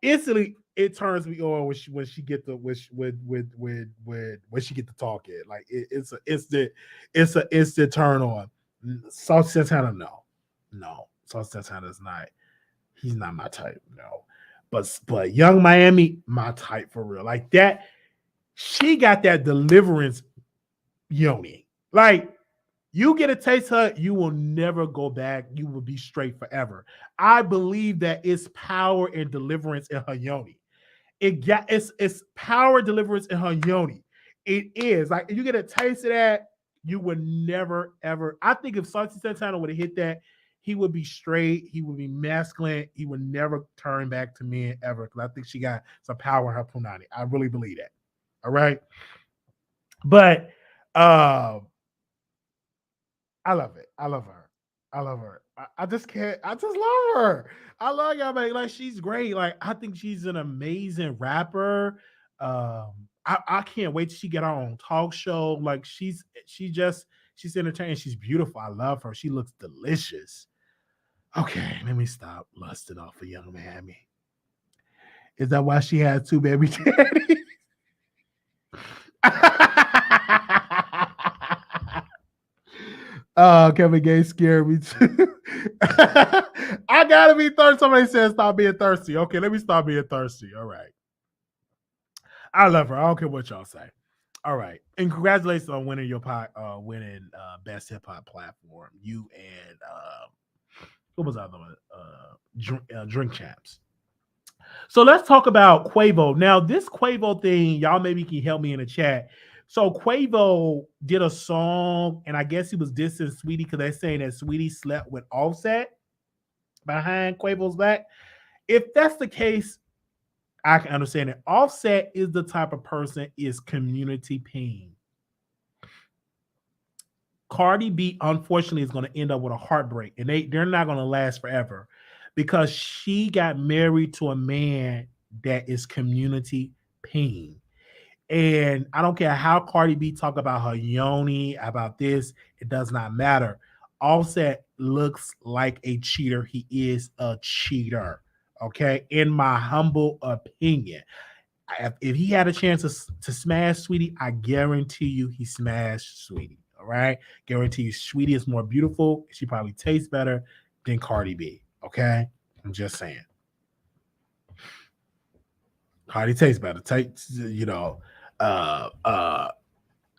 Instantly it turns me on when she get the when she get to talking. Like it's an instant turn on. Sauce Santana, no. Sauce Santana is not. He's not my type. No. But Young Miami, my type for real. Like that. She got that deliverance yoni. Like, you get a taste of her, you will never go back. You will be straight forever. I believe that it's power and deliverance in her yoni. It's power, deliverance in her yoni. It is like if you get a taste of that, you would never ever. I think if Saucy Santana would have hit that, he would be straight. He would be masculine. He would never turn back to men ever. Because I think she got some power in her punani. I really believe that. All right, but I love it. I love her. I love her. I just can't. I just love her. I love y'all, man. Like, she's great. Like, I think she's an amazing rapper. I can't wait till she get her own talk show. Like, she's entertaining. She's beautiful. I love her. She looks delicious. Okay, let me stop lusting off a young Miami. Is that why she had two baby daddies? Kevin Gates scared me too. I gotta be thirsty. Somebody said stop being thirsty. Okay, let me stop being thirsty. All right. I love her. I don't care what y'all say. All right. And congratulations on winning your winning best hip hop platform. You and what was the other one? Drink Champs. So let's talk about Quavo. Now, this Quavo thing, y'all maybe can help me in the chat. So Quavo did a song, and I guess he was dissing Sweetie because they're saying that Sweetie slept with Offset behind Quavo's back. If that's the case, I can understand it. Offset is the type of person is community pain. Cardi B, unfortunately, is going to end up with a heartbreak, and they're not going to last forever because she got married to a man that is community pain. And I don't care how Cardi B talk about her yoni, about this, it does not matter. Offset looks like a cheater. He is a cheater. Okay, in my humble opinion. If he had a chance to smash Sweetie, I guarantee you he smashed Sweetie. All right, guarantee you Sweetie is more beautiful. She probably tastes better than Cardi B. Okay, I'm just saying. Cardi tastes better. You know, uh, uh,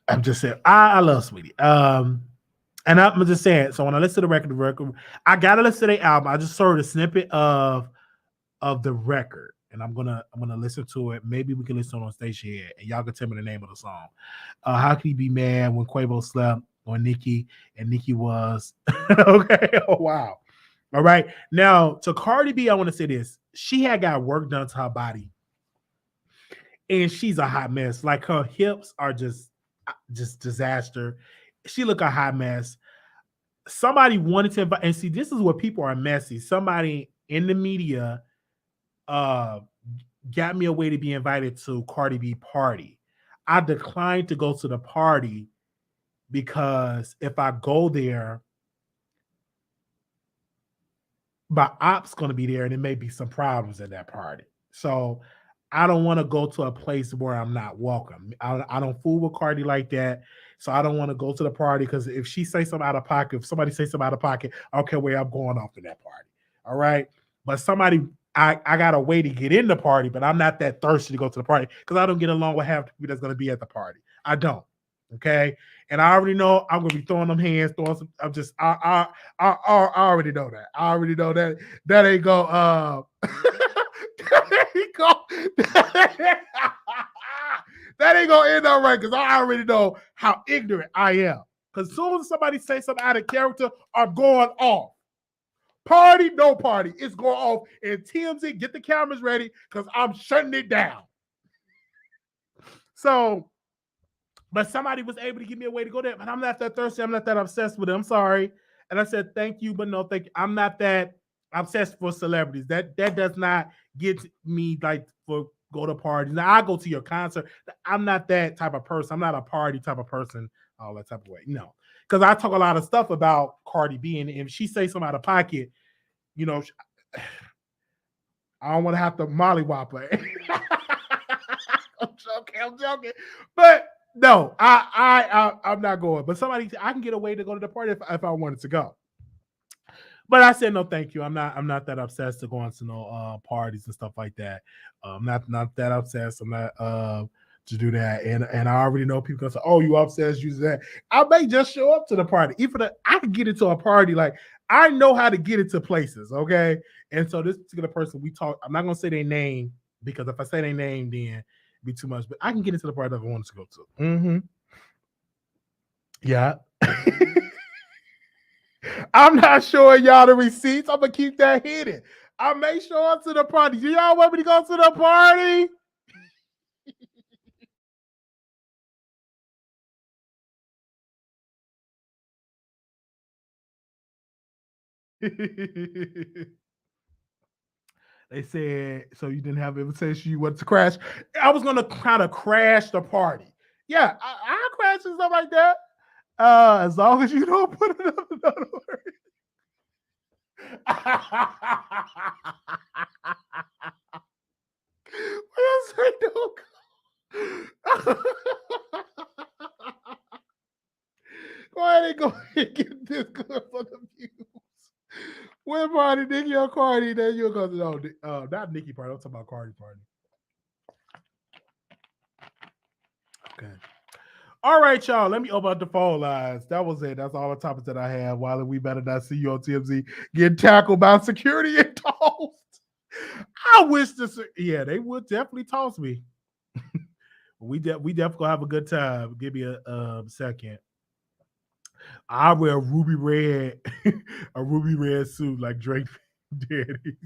I'm just saying, I love Sweetie. And I'm just saying. So when I listen to the record, I gotta listen to the album. I just heard a snippet of the record, and I'm gonna listen to it. Maybe we can listen on station here, and y'all can tell me the name of the song. How can you be mad when Quavo slept on Nicki and Nicki was okay? Oh wow. All right. Now to Cardi B, I want to say this. She had got work done to her body, and she's a hot mess. Like her hips are just disaster. She look a hot mess. Somebody wanted to invite, and see, this is where people are messy. Somebody in the media uh got me a way to be invited to Cardi B party. I declined to go to the party because if I go there, my op's gonna be there and there may be some problems at that party. So I don't want to go to a place where I'm not welcome. I don't fool with Cardi like that. So I don't want to go to the party because if she say something out of pocket, if somebody say something out of pocket, I don't care where I'm going off in that party. All right. But somebody I got a way to get in the party, but I'm not that thirsty to go to the party because I don't get along with half the people that's gonna be at the party. I don't. Okay. And I already know I'm gonna be throwing them hands, throwing some. I'm just I already know that. I already know that that ain't go that ain't go that ain't gonna end up right because I already know how ignorant I am. Because as soon as somebody say something out of character, I'm going off. Party, no party. It's going off. And TMZ, get the cameras ready because I'm shutting it down. So but somebody was able to give me a way to go there. But I'm not that thirsty. I'm not that obsessed with it. I'm sorry. And I said, thank you, but no, thank you. I'm not that obsessed for celebrities. That does not get me like for go to parties. Now I go to your concert. I'm not that type of person. I'm not a party type of person, all that type of way. No. Because I talk a lot of stuff about Cardi B, and if she say something out of pocket, you know, I don't want to have to mollywop her. I'm joking. But no, I'm not going. But somebody, I can get away to go to the party if I wanted to go. But I said no, thank you. I'm not that obsessed to going to no parties and stuff like that. Not that obsessed. I'm not to do that. And I already know people gonna say, "Oh, you obsessed? Use that." I may just show up to the party. Even I can get into a party. Like I know how to get into places. Okay. And so this particular person we talk. I'm not gonna say their name because if I say their name, then it'd be too much. But I can get into the party that I wanted to go to. Mm-hmm. Yeah. I'm not showing y'all the receipts. I'm gonna keep that hidden. I may show up to the party. Do y'all want me to go to the party? They said so you didn't have an invitation. You went to crash. I was gonna kind of crash the party. Yeah, I crash and stuff like that. As long as you don't put another word. What else I don't go ahead and go ahead and get this good for the views. When party, Nicki or Cardi, then you'll go to no, not Nicki party. I'm talking about Cardi party. Okay. All right, y'all. Let me open up the phone lines. That was it. That's all the topics that I have. Wiley, we better not see you on TMZ getting tackled by security and tossed. I wish this. Yeah, they would definitely toss me. We definitely gonna have a good time. Give me a second. I wear ruby red, a ruby red suit like Drake Daddy.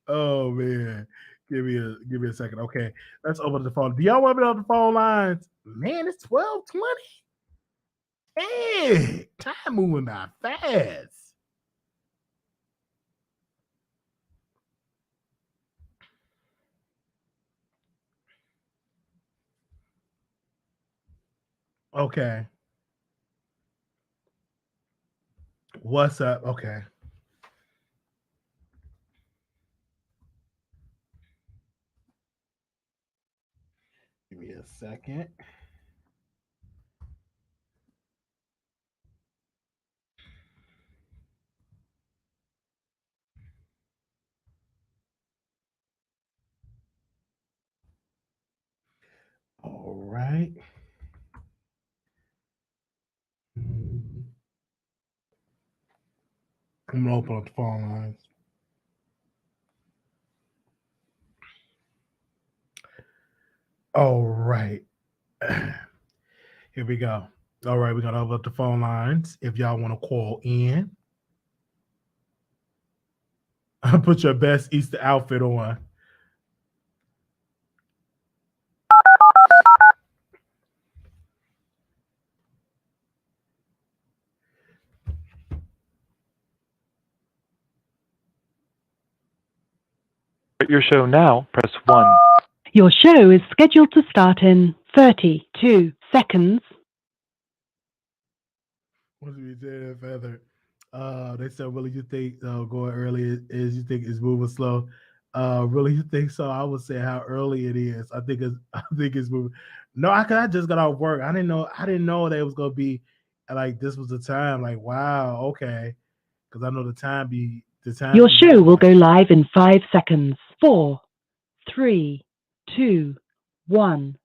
Oh man. Give me a second. Okay. Let's open the phone. Do y'all want me on the phone lines? Man, it's 12:20. Hey, time moving by fast. Okay. What's up? Okay. Give me a second. All right. I'm gonna open up the phone lines. All right. Here we go. All right, we're gonna open up the phone lines. If y'all want to call in, put your best Easter outfit on. Your show now, press 1. Your show is scheduled to start in 32 seconds. What's we saying, Feather? They said, really, you think going early is you think it's moving slow? Really, you think so? I would say how early it is. I think it's moving. No, I just got off work. I didn't know that it was gonna be like this was the time. Like, wow, okay. Because I know the time Your be show will moving. go live in 5 seconds. 4, 3, 2, 1.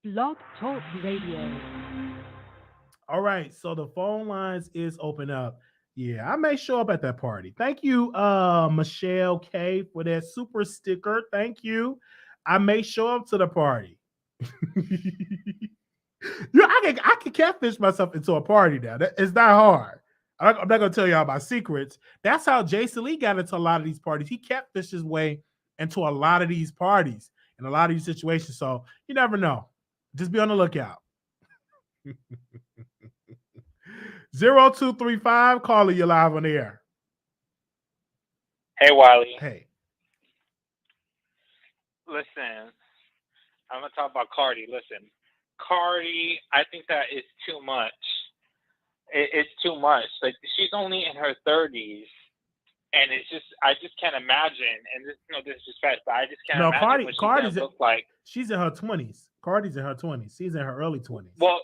Blog Talk Radio. All right, so the phone lines is open up. Yeah, I may show up at that party. Thank you, Michelle K, for that super sticker. Thank you. I may show up to the party. Yeah, I can catfish myself into a party now. It's not hard. I'm not gonna tell y'all my secrets. That's how Jason Lee got into a lot of these parties. He catfished his way into a lot of these parties and a lot of these situations. So you never know. Just be on the lookout. 0235, calling you live on the air. Hey, Wiley. Hey. Listen, I'm going to talk about Cardi. Listen, Cardi, I think that is too much. It's too much. Like, she's only in her 30s. And it's just, I just can't imagine. And this, no disrespect, but I just can't imagine what she's going to look like. She's in her 20s. Cardi's in her 20s. She's in her early 20s. Well,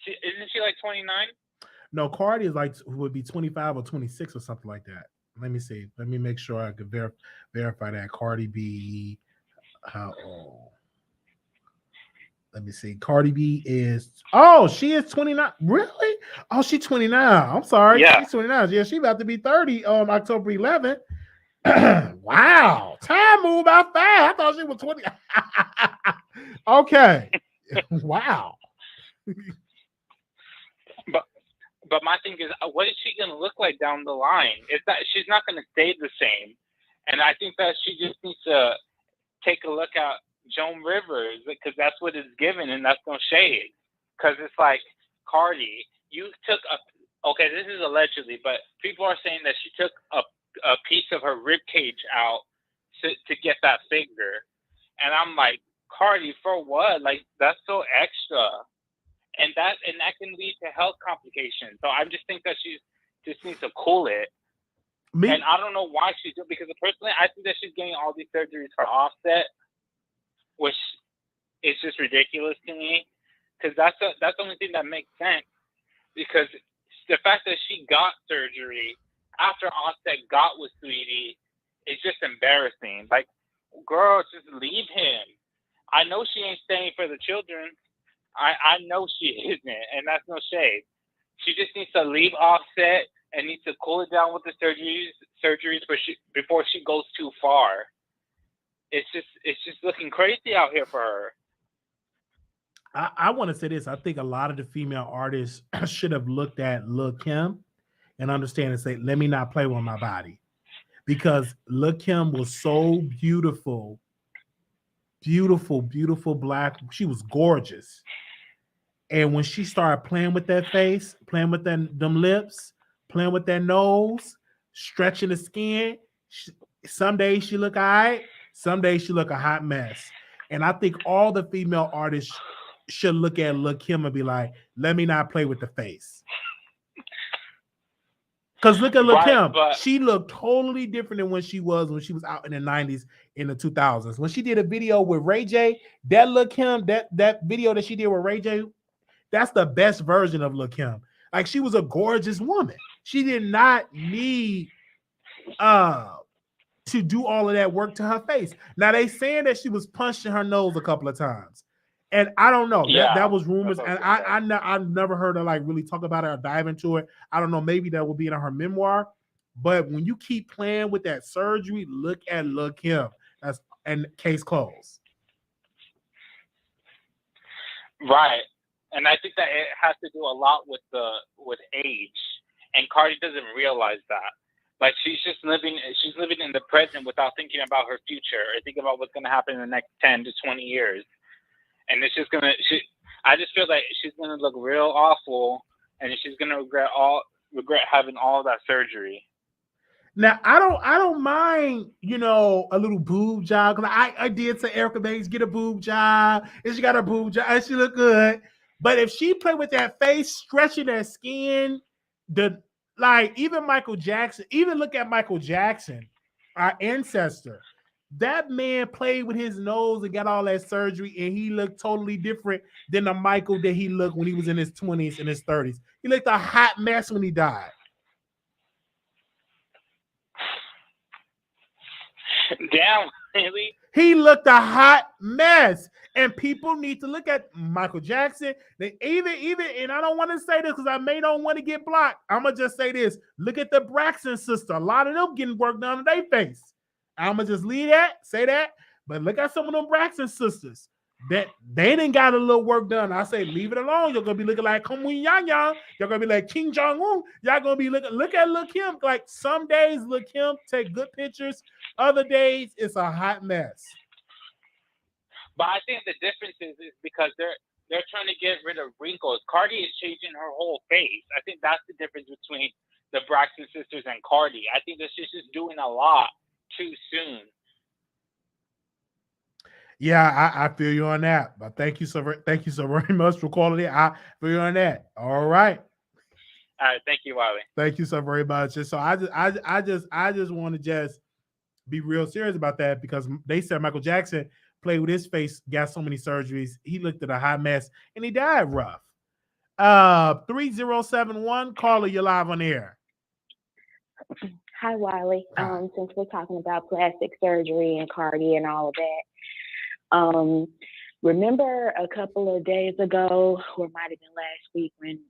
isn't she like 29? No, Cardi is like would be 25 or 26 or something like that. Let me see. Let me make sure I could verify that. Cardi B, how old? Let me see. Cardi B is she is 29. Really? Oh, she's 29. I'm sorry. Yeah. She's 29. Yeah, she's about to be 30 on October 11th. Wow. Time moved by fast. I thought she was 20. Okay. Wow. But my thing is, what is she going to look like down the line? She's not going to stay the same. And I think that she just needs to take a look at Joan Rivers, because that's what it's given, and that's no shade. Because it's like, Cardi, you took this is allegedly, but people are saying that she took a piece of her rib cage out to get that figure. And I'm like, Cardi, for what? Like, that's so extra. And that can lead to health complications. So I just think that she just needs to cool it. And I don't know why she's doing, because personally I think that she's getting all these surgeries for Offset, which is just ridiculous to me. Because that's the only thing that makes sense. Because the fact that she got surgery after Offset got with Sweetie is just embarrassing. Like, girl, just leave him. I know she ain't staying for the children. I know she isn't, and that's no shade. She just needs to leave Offset and needs to cool it down with the surgeries before she goes too far. It's just looking crazy out here for her. I want to say this. I think a lot of the female artists should have looked at Lil' Kim and understand and say, let me not play with my body. Because Lil' Kim was so beautiful. Beautiful, beautiful black. She was gorgeous. And when she started playing with that face, playing with them lips, playing with that nose, stretching the skin, some days she look all right, some days she look a hot mess. And I think all the female artists should look at Lil' Kim and be like, let me not play with the face. Because look at Lil' Kim. She looked totally different than when she was out in the 90s, in the 2000s. When she did a video with Ray J, that Lil' Kim, that video that she did with Ray J, that's the best version of Lil' Kim. Like, she was a gorgeous woman. She did not need to do all of that work to her face. Now, they saying that she was punching her nose a couple of times. And I don't know. Yeah, That was rumors, that's and what I was I've never heard her like really talk about it or dive into it. I don't know. Maybe that will be in her memoir. But when you keep playing with that surgery, look at Lil' Kim. That's and case closed. right. And I think that it has to do a lot with age, and Cardi doesn't realize that. Like she's living in the present without thinking about her future or thinking about what's going to happen in the next 10 to 20 years. And it's just I just feel like she's gonna look real awful, and she's gonna regret having all that surgery. Now I don't mind, a little boob job, because I did say Erica Banks get a boob job, and she got a boob job and she look good. But if she play with that face, stretching that skin, even Michael Jackson, even look at Michael Jackson, our ancestor. That man played with his nose and got all that surgery, and he looked totally different than the Michael that he looked when he was in his 20s and his 30s. He looked a hot mess when he died. Damn, really? He looked a hot mess. And people need to look at Michael Jackson. They even, and I don't want to say this because I may not want to get blocked. I'm going to just say this. Look at the Braxton sister. A lot of them getting work done on their face. I'm going to just say that. But look at some of them Braxton sisters. That they didn't got a little work done. I say, leave it alone. You're going to be looking like Kung Yang Yang. You're going to be like King Jong-un. Y'all going to be look at Lil' Kim. Like some days, Lil' Kim take good pictures. Other days, it's a hot mess. But I think the difference is because they're trying to get rid of wrinkles. Cardi is changing her whole face. I think that's the difference between the Braxton sisters and Cardi. I think that she's just doing a lot too soon. Yeah, I feel you on that. But thank you so very much for calling it. I feel you on that. All right. All right, thank you, Wiley. Thank you so very much. And so I just want to just be real serious about that, because they said Michael Jackson played with his face, got so many surgeries, he looked at a hot mess, and he died rough. 3071, caller, you're live on air. Hi, Wiley. Hi. Since we're talking about plastic surgery and Cardi and all of that, remember a couple of days ago, or it might have been last week, when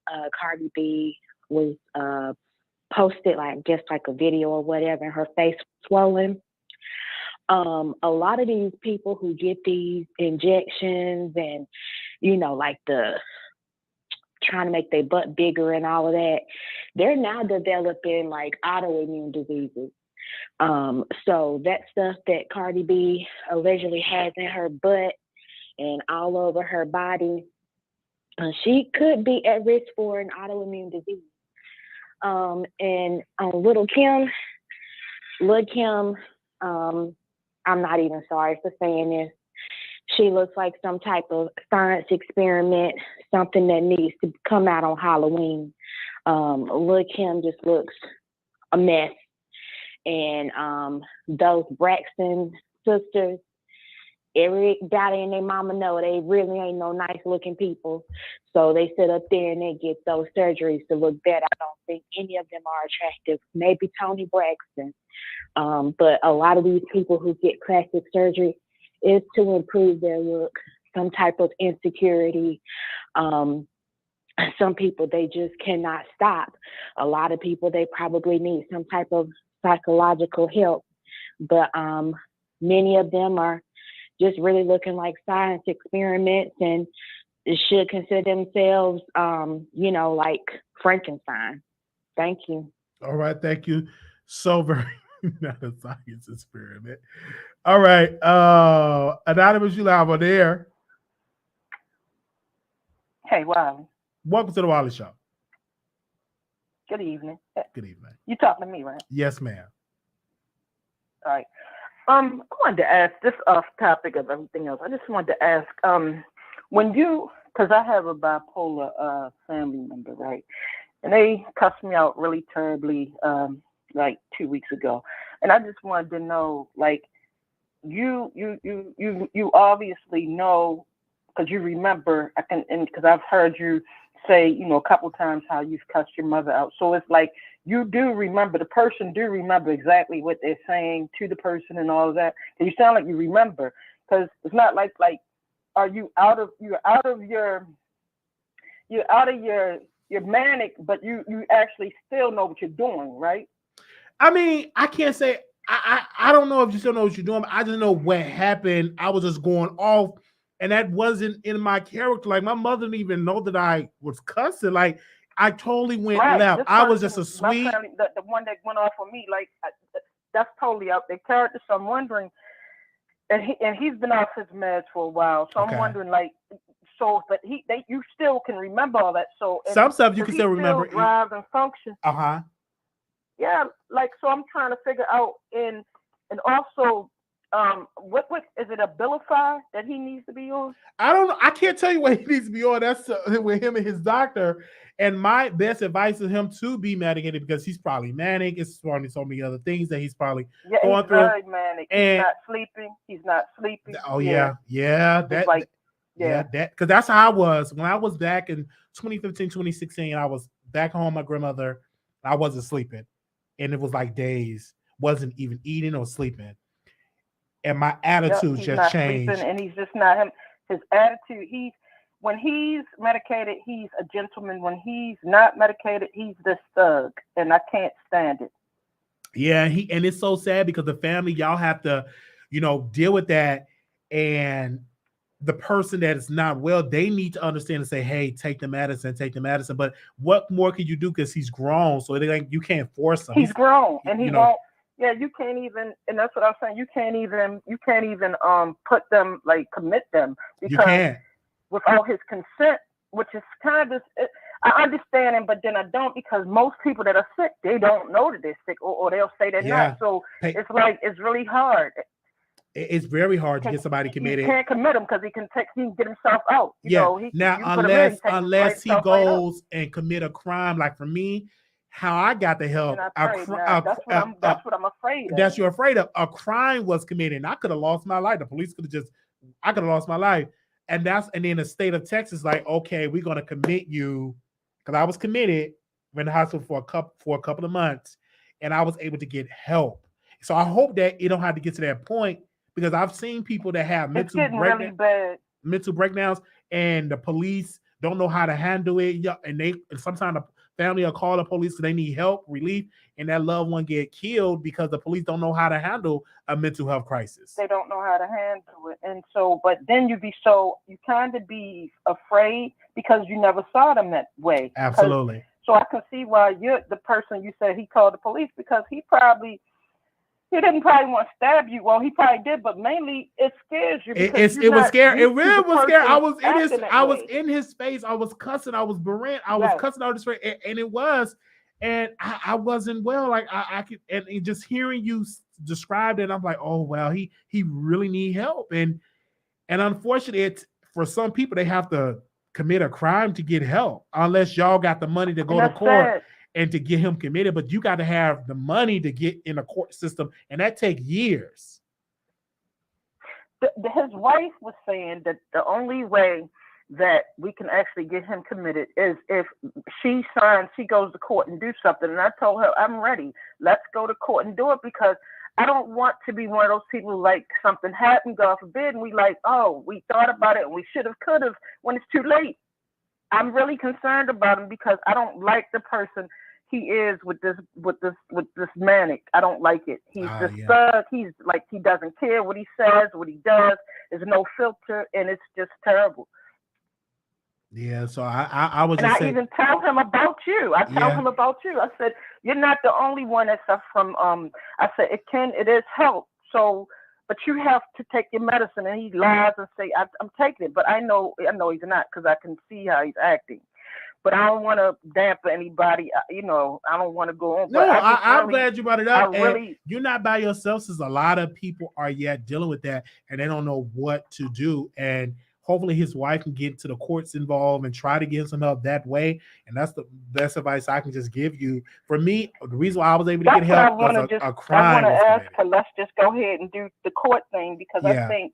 Cardi B was posted just like a video or whatever, and her face was swollen. A lot of these people who get these injections and, like the trying to make their butt bigger and all of that, they're now developing like autoimmune diseases. So that stuff that Cardi B allegedly has in her butt and all over her body, she could be at risk for an autoimmune disease. And Lil' Kim, I'm not even sorry for saying this. She looks like some type of science experiment, something that needs to come out on Halloween. Lil' Kim just looks a mess. And those Braxton sisters, everybody and their mama know they really ain't no nice looking people. So they sit up there and they get those surgeries to look better. I don't think any of them are attractive. Maybe Toni Braxton. But a lot of these people who get plastic surgery is to improve their look, some type of insecurity. Some people, they just cannot stop. A lot of people, they probably need some type of psychological help. But many of them are just really looking like science experiments and should consider themselves, like Frankenstein. Thank you. All right. Thank you so very not a science experiment. All right. Anonymous, you live on the air. Hey, Wiley. Welcome to the Wiley Show. Good evening. Good evening. You talking to me, right? Yes, ma'am. All right. I wanted to ask, this off topic of everything else, I just wanted to ask, because I have a bipolar family member, right? And they cussed me out really terribly like 2 weeks ago. And I just wanted to know, like, you obviously know, because you remember, because I've heard you say, a couple times how you've cussed your mother out. So it's like, you do remember, the person do remember exactly what they're saying to the person and all of that. And you sound like you remember, because it's not like are you out of your manic, but you actually still know what you're doing, right? I mean, I can't say I don't know if you still know what you're doing. But I just know what happened. I was just going off, and that wasn't in my character. Like my mother didn't even know that I was cussing. Like I totally went Right. left. This I was just person, a sweet. my family, the one that went off on me, like that's totally out their character. So I'm wondering, and he's been off his meds for a while. So Okay. I'm wondering, like, so but you still can remember all that. So Some stuff you does can he still remember. drive and function. Uh-huh. Yeah, like so I'm trying to figure out and also what is it, a Abilify that he needs to be on? I don't know. I can't tell you what he needs to be on. That's with him and his doctor. And my best advice is him to be medicated because he's probably manic. It's probably so many other things that he's probably going He's through. very manic. And He's not sleeping. oh yeah. That like that because that's how I was when I was back in 2015, 2016. I was back home with my grandmother. I wasn't sleeping, and it was like days. Wasn't even eating or sleeping, and my attitude he's just not changed. Sleeping, and he's just not him. His attitude. When he's medicated, he's a gentleman. When he's not medicated, he's this thug, and I can't stand it. Yeah, and it's so sad because the family, y'all have to, deal with that. And the person that is not well, they need to understand and say, hey, take the medicine. But what more can you do? Because he's grown. So you can't force him. He's grown and he won't. Yeah, you can't even, and that's what I'm saying. You can't even put them, like, commit them because you can't. Without his consent, which is kind of, I understand him, but then I don't, because most people that are sick, they don't know that they're sick, or they'll say they're not. So it's like, it's really hard. It's very hard to get somebody committed. You can't commit him because he can get himself out. Unless he goes and commit a crime, like for me, how I got the help. That's what I'm afraid of. That's you're afraid of. A crime was committed, and I could have lost my life. The police could have I could have lost my life. And then the state of Texas, like, okay, we're gonna commit you, because I was committed in the hospital for a couple of months, and I was able to get help. So I hope that it don't have to get to that point, because I've seen people that have mental breakdowns, and the police don't know how to handle it. And sometimes the family will call the police because they need help, relief, and that loved one get killed because the police don't know how to handle a mental health crisis. They don't know how to handle it. And so, but then you kind of be afraid because you never saw them that way. Absolutely. So I can see why you're the person you said he called the police, because he didn't probably want to stab you. Well, he probably did, but mainly it scares you. It was scary. It really was scary. I was in his face. I was cussing. I was berating. I was cussing out his face, and it was. And I wasn't well. Like I could, and just hearing you describe it, I'm like, oh wow, he really need help. And unfortunately, it's for some people, they have to commit a crime to get help, unless y'all got the money to go to court and to get him committed. But you got to have the money to get in a court system, and that takes years. His wife was saying that the only way that we can actually get him committed is if she goes to court and do something. And I told her, I'm ready. Let's go to court and do it, because I don't want to be one of those people like something happened, God forbid, and we like, oh, we thought about it and we should have, could have, when it's too late. I'm really concerned about him because I don't like the person he is with this manic. I don't like it. He's thug. He's like, he doesn't care what he says, what he does. There's no filter, and it's just terrible. Yeah, so I was just saying. I even tell him about you. I tell him about you. I said, you're not the only one that suffers from, I said, it is help. So, but you have to take your medicine. And he lies and say, I'm taking it. But I know he's not, because I can see how he's acting. But I don't want to dampen anybody. I don't want to go on. No, I'm glad you brought it up. You're not by yourself, since a lot of people are yet dealing with that, and they don't know what to do. And hopefully his wife can get to the courts involved and try to get some help that way. And that's the best advice I can just give you. For me, the reason why I was able to get help was a crime. I want to ask her, let's just go ahead and do the court thing, because I think,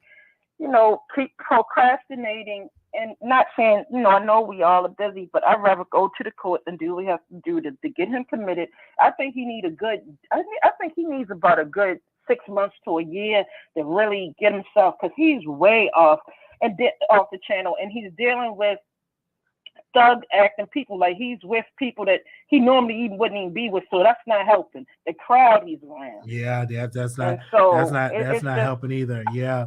keep procrastinating and not saying, I know we all are busy, but I'd rather go to the court and do what we have to do to get him committed. I think he needs about a good 6 months to a year to really get himself, because he's way off. and off the channel, and he's dealing with thug acting people. Like he's with people that he normally even wouldn't even be with, so that's not helping the crowd he's around. Yeah, that's not And so that's not helping either. Yeah,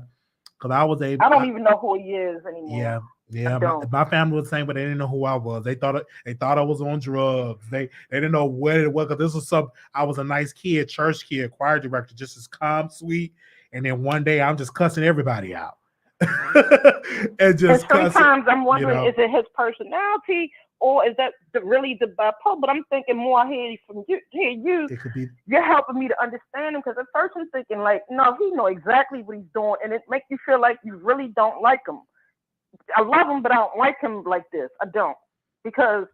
because I was able. I don't even know who he is anymore. Yeah. My family was the same, but they didn't know who I was. They thought I was on drugs. They didn't know what it was. Because this was I was a nice kid, church kid, choir director, just as calm, sweet. And then one day I'm just cussing everybody out. and sometimes cussing, I'm wondering, is it his personality or is that really the bipolar? But I'm thinking more, I hear from you. It could be. You're helping me to understand him, because at first I'm thinking like, no, he know exactly what he's doing, and it makes you feel like you really don't like him. I love him, but I don't like him like this. I don't, because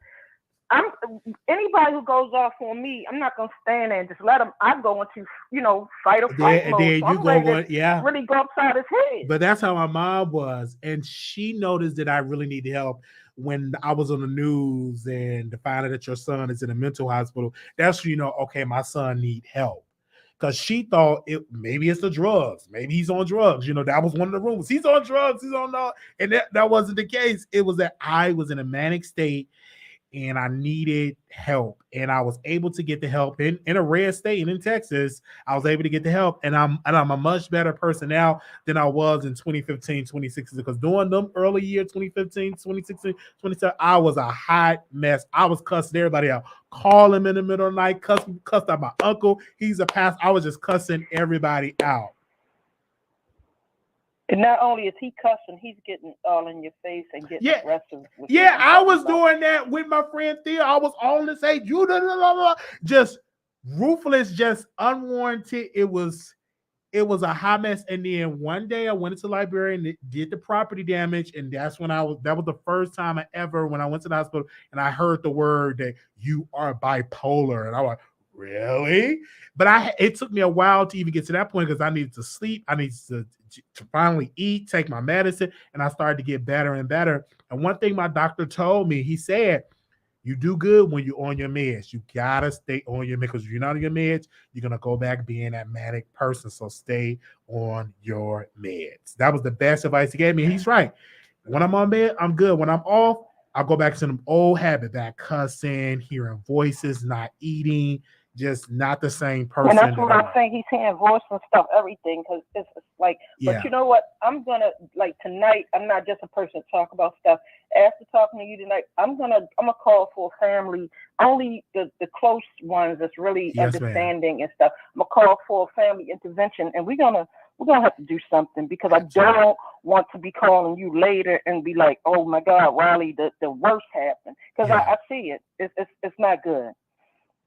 anybody who goes off on me, I'm not gonna stand there and just let him. I go into fight or flight mode. Then so you go really go upside his head. But that's how my mom was, and she noticed that I really needed help when I was on the news and to find out that your son is in a mental hospital. That's when okay, my son need help. Because she thought maybe it's the drugs. Maybe he's on drugs. That was one of the rumors. He's on drugs. He's on no. And that wasn't the case. It was that I was in a manic state and I needed help. And I was able to get the help in a red state and in Texas. I was able to get the help. And I'm a much better person now than I was in 2015, 2016. Because during them early year, 2015, 2016, 2017, I was a hot mess. I was cussing everybody out. Call him in the middle of the night, cussed out my uncle. He's a pastor. I was just cussing everybody out. And not only is he cussing, he's getting all in your face and getting aggressive. I was doing that with my friend Thea. I was on to say, just ruthless, just unwarranted. It was a hot mess. And then one day I went into the library and did the property damage. And that's when that was the first time when I went to the hospital and I heard the word that you are bipolar. And I was like, really? But it took me a while to even get to that point because I needed to sleep. I needed to finally eat, take my medicine, and I started to get better and better. And one thing my doctor told me, he said, you do good when you're on your meds. You gotta stay on your meds, because if you're not on your meds, you're gonna go back being that manic person. So stay on your meds. That was the best advice he gave me. He's right. When I'm on med, I'm good. When I'm off, I'll go back to some old habit, that cussing, hearing voices, not eating, just not the same person. And that's what I'm saying. He's hearing voices and stuff, everything, because it's like, but you know what? I'm going to, like tonight, I'm not just a person to talk about stuff. After talking to you tonight, I'm going to call for a family, only the close ones that's really understanding and stuff. I'm going to call for a family intervention, and we're going to have to do something, because I don't want to be calling you later and be like, oh my God, Wiley, the worst happened. Because I see it. It's not good.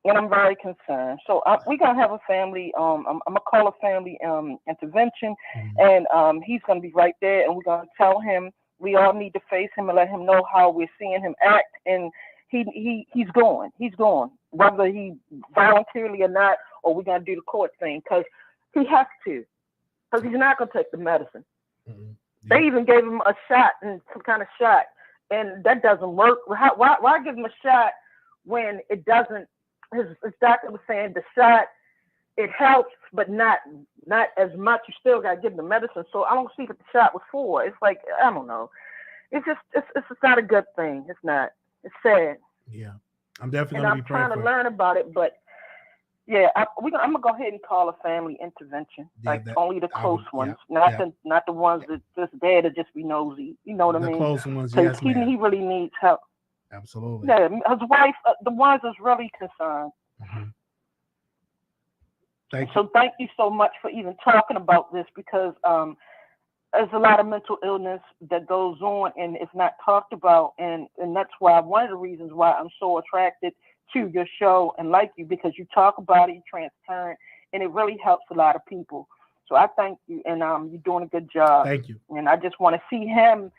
And I'm very concerned. So we're going to have a family, I'm going to call a family intervention, and he's going to be right there, and we're going to tell him we all need to face him and let him know how we're seeing him act. And he's going, whether he voluntarily or not, or we're going to do the court thing, because he has to, because he's not going to take the medicine. They even gave him a shot, and some kind of shot, and that doesn't work. Why give him a shot when it doesn't? His doctor was saying the shot, it helps, but not as much. You still got to give him the medicine. So I don't see what the shot was for. It's like, I don't know. It's not a good thing. It's not. It's sad. Yeah, I'm definitely going to be praying. I'm trying to learn about it, but yeah, I'm gonna go ahead and call a family intervention, only the close ones, not the ones that just there to just be nosy. You know what I mean? The close ones, yes, he really needs help. Absolutely. Yeah, his wife, the ones that's really concerned. Thank you so much for even talking about this, because there's a lot of mental illness that goes on and it's not talked about, and that's why one of the reasons why I'm so attracted to your show and like you, because you talk about it, you're transparent, and it really helps a lot of people. So I thank you, and you're doing a good job. Thank you. And I just want to see him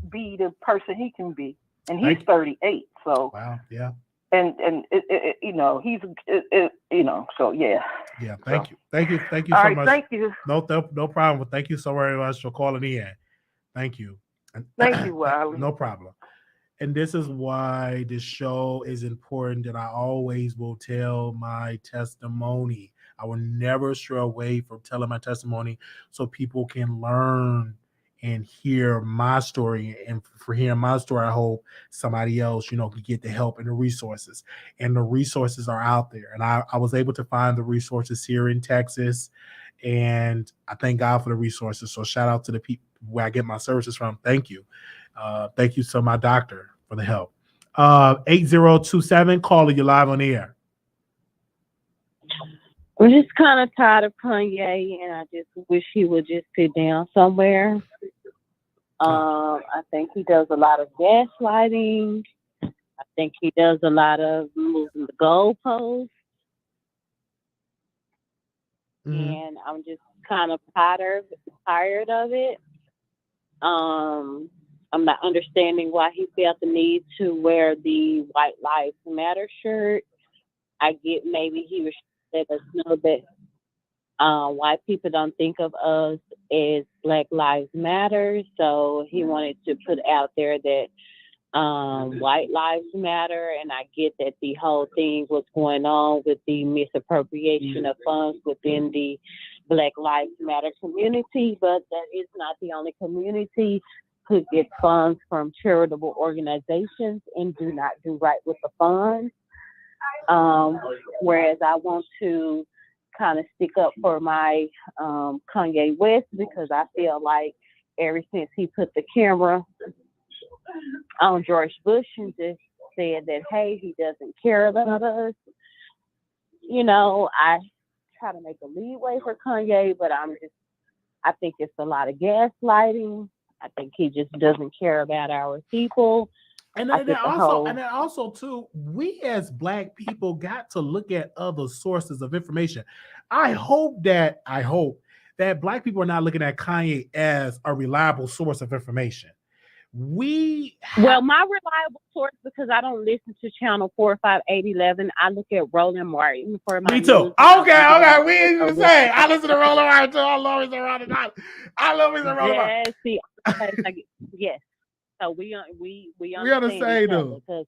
be the person he can be. And he's 38, so wow, yeah. And he's so yeah. Yeah, thank you so right, much. Thank you. No problem. Well, thank you so very much for calling in. Thank you. Thank you, Wiley. No problem. And this is why this show is important, that I always will tell my testimony. I will never stray away from telling my testimony so people can learn and hear my story. And for hearing my story, I hope somebody else, can get the help and the resources. And the resources are out there. And I was able to find the resources here in Texas. And I thank God for the resources. So shout out to the people where I get my services from. Thank you. Thank you to my doctor for the help. 8027, caller, you live on the air. I'm just kind of tired of Kanye, and I just wish he would just sit down somewhere. I think he does a lot of gaslighting. I think he does a lot of moving the goalposts. And I'm just kind of tired of it. I'm not understanding why he felt the need to wear the White Lives Matter shirt. I get maybe he was let us know that white people don't think of us as Black Lives Matter. So he wanted to put out there that White Lives Matter, and I get that the whole thing was going on with the misappropriation of funds within the Black Lives Matter community, but that is not the only community who get funds from charitable organizations and do not do right with the funds. Whereas I want to kind of stick up for my Kanye West, because I feel like ever since he put the camera on George Bush and just said that, hey, he doesn't care about us. I try to make a leeway for Kanye, but I think it's a lot of gaslighting. I think he just doesn't care about our people. And then also too, we as Black people got to look at other sources of information. I hope that Black people are not looking at Kanye as a reliable source of information. Well, my reliable source, because I don't listen to channel 4, 5, 8, 11. I look at Roland Martin for my Me too. news. Okay. We ain't the same. I listen to Roland Martin too. I love me around the night. I love me around Martin. Yes. So we on the same though. Because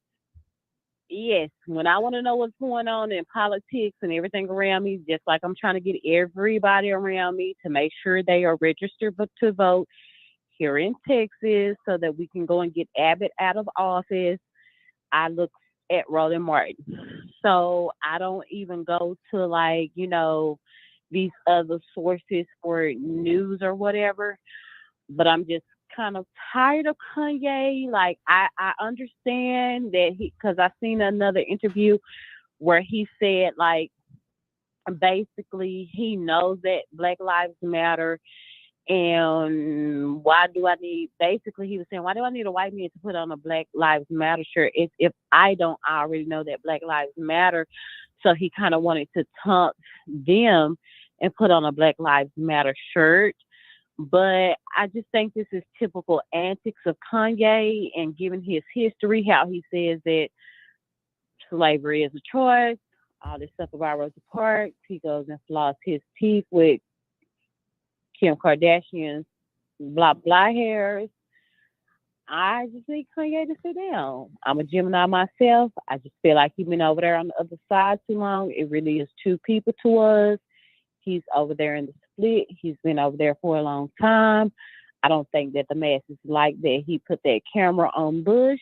yes, when I want to know what's going on in politics and everything around me, just like I'm trying to get everybody around me to make sure they are registered to vote here in Texas, so that we can go and get Abbott out of office, I look at Roland Martin. So I don't even go to these other sources for news or whatever. But I'm just kind of tired of Kanye. Like I understand that because I seen another interview where he said basically he knows that Black Lives Matter. And why do I need, basically he was saying, why do I need a white man to put on a Black Lives Matter shirt if I don't already know that Black Lives Matter? So he kind of wanted to taunt them and put on a Black Lives Matter shirt. But I just think this is typical antics of Kanye, and given his history, how he says that slavery is a choice, all this stuff about Rosa Parks. He goes and floss his teeth with Kim Kardashian's blah blah hairs. I just need Kanye to sit down. I'm a Gemini myself. I just feel like he's been over there on the other side too long. It really is two people to us. He's over there in the split. He's been over there for a long time. I don't think that the masses like that he put that camera on Bush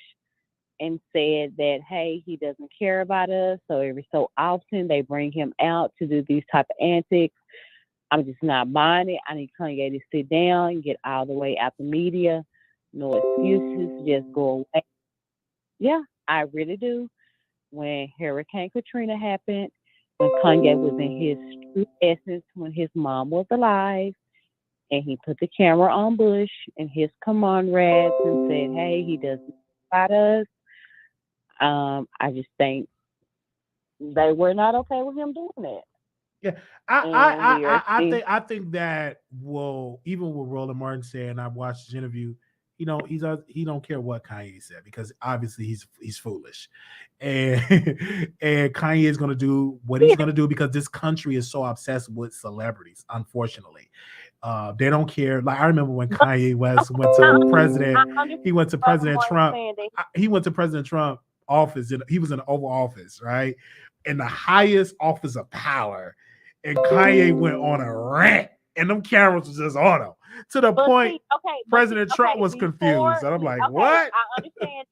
and said that, hey, he doesn't care about us. So every so often they bring him out to do these type of antics. I'm just not buying it. I need Kanye to sit down and get all the way out the media. No excuses, just go away. Yeah, I really do. When Hurricane Katrina happened, when Kanye was in his true essence, when his mom was alive, and he put the camera on Bush and his comrades and said, hey, he doesn't care about us. I just think they were not okay with him doing that. Yeah, I think that even with Roland Martin saying, I watched his interview, he don't care what Kanye said, because obviously he's foolish, and Kanye is going to do what he's going to do because this country is so obsessed with celebrities. Unfortunately, they don't care. Like I remember when Kanye West went to President Trump. He went to President Trump office. He was in the Oval Office, right, in the highest office of power. And Kanye went on a rant, and them cameras was just on him. to the But point see, okay, President Trump was before, confused. And I'm like, okay, what? I understand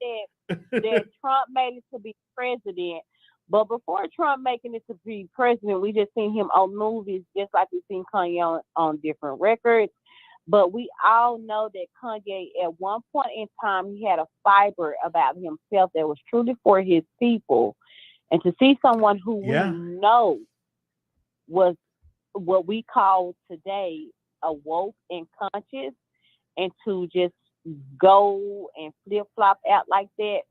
that Trump made it to be president, but before Trump making it to be president, we just seen him on movies, just like we seen Kanye on different records. But we all know that Kanye, at one point in time, he had a fiber about himself that was truly for his people. And to see someone who Yeah. we know was what we call today awoke and conscious, and to just go and flip flop out like that.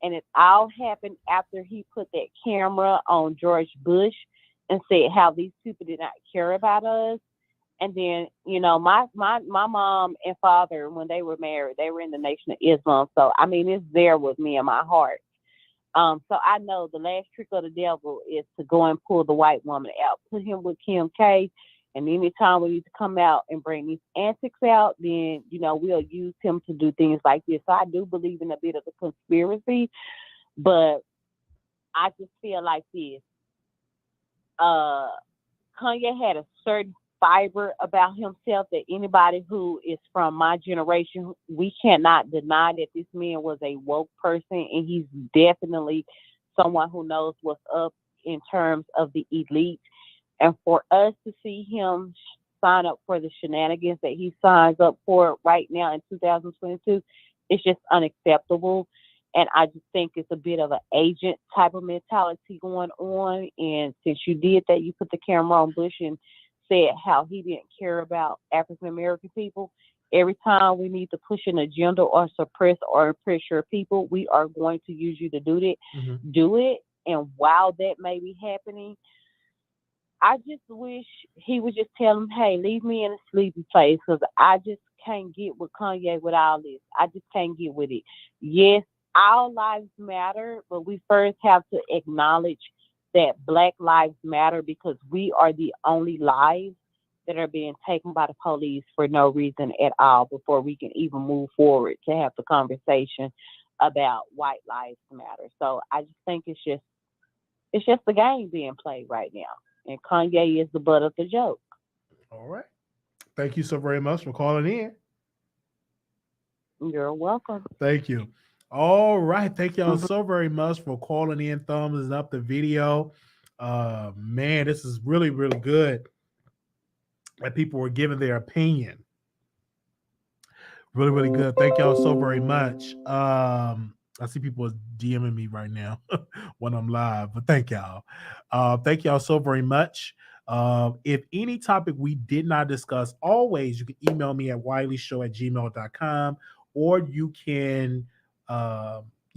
And it all happened after he put that camera on George Bush and said how these people did not care about us. And then, you know, my mom and father, when they were married, they were in the Nation of Islam. So, I mean, it's there with me in my heart. So I know the last trick of the devil is to go and pull the white woman out, put him with Kim K. And anytime we need to come out and bring these antics out, then, you know, we'll use him to do things like this. So I do believe in a bit of a conspiracy, but I just feel like this. Kanye had a certain fiber about himself that anybody who is from my generation, we cannot deny that this man was a woke person, and he's definitely someone who knows what's up in terms of the elite. And for us to see him sign up for the shenanigans that he signs up for right now in 2022, it's just unacceptable. And I just think it's a bit of an agent type of mentality going on. And since you did that, you put the camera on Bush and said how he didn't care about African American people. Every time we need to push an agenda or suppress or pressure people, we are going to use you to do that. Mm-hmm. Do it. And while that may be happening, I just wish he would just tell him, hey, leave me in a sleepy place, because I just can't get with Kanye with all this. I just can't get with it. Yes, our lives matter, but we first have to acknowledge that Black lives matter, because we are the only lives that are being taken by the police for no reason at all before we can even move forward to have the conversation about white lives matter. So I just think it's just the game being played right now. And Kanye is the butt of the joke. All right. Thank you so very much for calling in. You're welcome. Thank you. All right. Thank y'all so very much for calling in. Thumbs up the video. Man, this is really, really good that people were giving their opinion. Really, really good. Thank y'all so very much. I see people DMing me right now when I'm live, but thank y'all. Thank y'all so very much. If any topic we did not discuss, always you can email me at wileyshow@gmail.com, or you can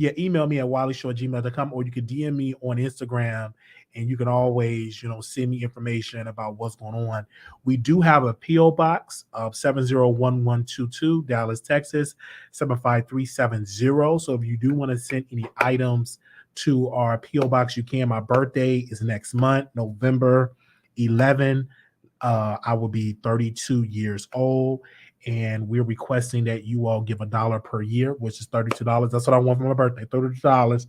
email me at wileyshow@gmail.com, or you can DM me on Instagram, and you can always, send me information about what's going on. We do have a P.O. Box of 701122, Dallas, Texas, 75370. So if you do want to send any items to our P.O. Box, you can. My birthday is next month, November 11. I will be 32 years old, and we're requesting that you all give $1 per year, which is $32. That's what I want for my birthday, $32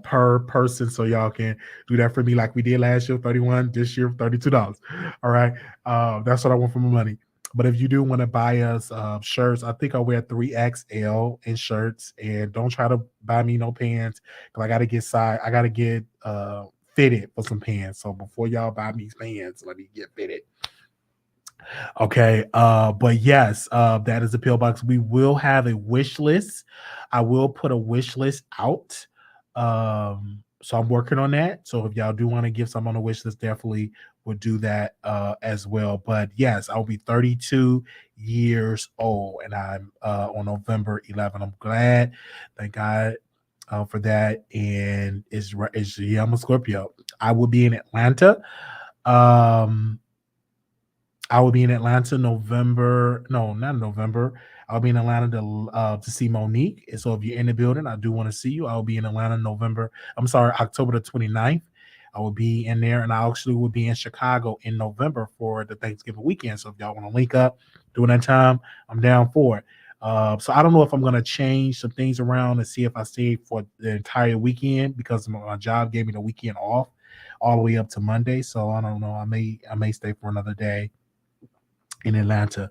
per person, so y'all can do that for me like we did last year, 31, this year, $32. All right. That's what I want for my money. But if you do want to buy us shirts, I think I wear 3XL in shirts, and don't try to buy me no pants, because I gotta get fitted for some pants. So before y'all buy me pants, let me get fitted. Okay. But yes, that is the P.O. Box. We will have a wish list. I will put a wish list out. So I'm working on that. So if y'all do want to give some on the wish list, definitely would do that as well. But yes, I'll be 32 years old, and I'm on November 11. I'm glad. Thank God for that. And I'm a Scorpio. I will be in Atlanta. I will be in Atlanta November. No, not November. I'll be in Atlanta to see Monique. And so if you're in the building, I do want to see you. I'll be in Atlanta October the 29th. I will be in there, and I actually will be in Chicago in November for the Thanksgiving weekend. So if y'all want to link up during that time, I'm down for it. So I don't know if I'm going to change some things around and see if I stay for the entire weekend, because my job gave me the weekend off all the way up to Monday. So I don't know. I may stay for another day. in Atlanta.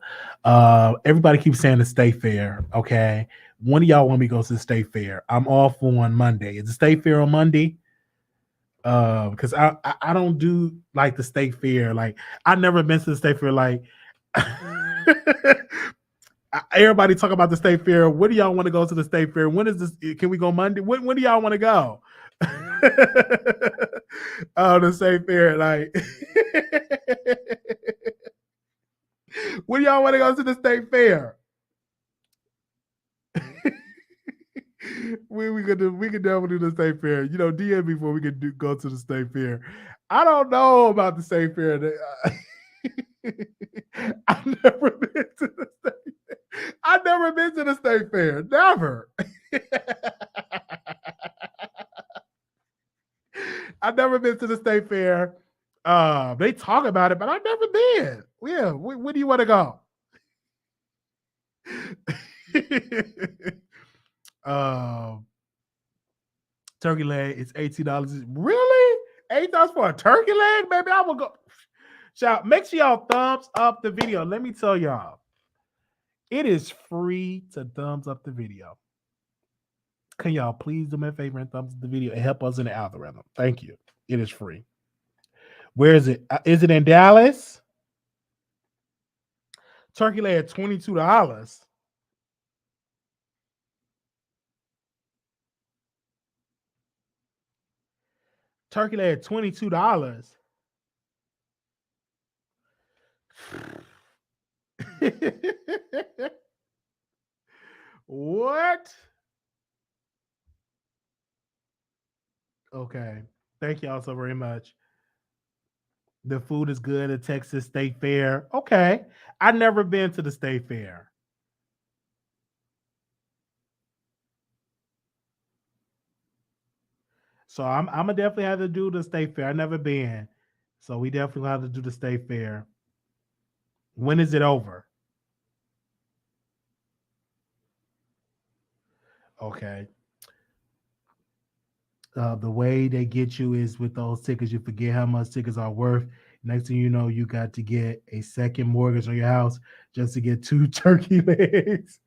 Everybody keeps saying the state fair. Okay. When do y'all want me to go to the state fair? I'm off on Monday. Is the state fair on Monday? Because I don't do like the state fair. Like I've never been to the state fair. Like everybody talk about the state fair. When do y'all want to go to the state fair? When is this? Can we go Monday? When do y'all want to go? Oh, the state fair. Like when do y'all want to go to the state fair? we could definitely do the state fair. You know, DM before we could go to the state fair. I don't know about the state fair. I've never been to the state fair. I've never been to the state fair. Never. I've never been to the state fair. They talk about it, but I've never been. Yeah, where do you want to go? Turkey leg is $18. Really? $8 for a turkey leg, baby? I will go. Shout, make sure y'all thumbs up the video. Let me tell y'all, it is free to thumbs up the video. Can y'all please do me a favor and thumbs up the video and help us in the algorithm? Thank you. It is free. Where is it? Is it in Dallas? Turkey leg at $22. Turkey leg at $22. What? Okay. Thank y'all so very much. The food is good at Texas State Fair. Okay. I've never been to the State Fair. So I'm gonna definitely have to do the State Fair. I've never been. So we definitely have to do the State Fair. When is it over? Okay. The way they get you is with those tickets. You forget how much tickets are worth. Next thing you know, you got to get a second mortgage on your house just to get 2 turkey legs.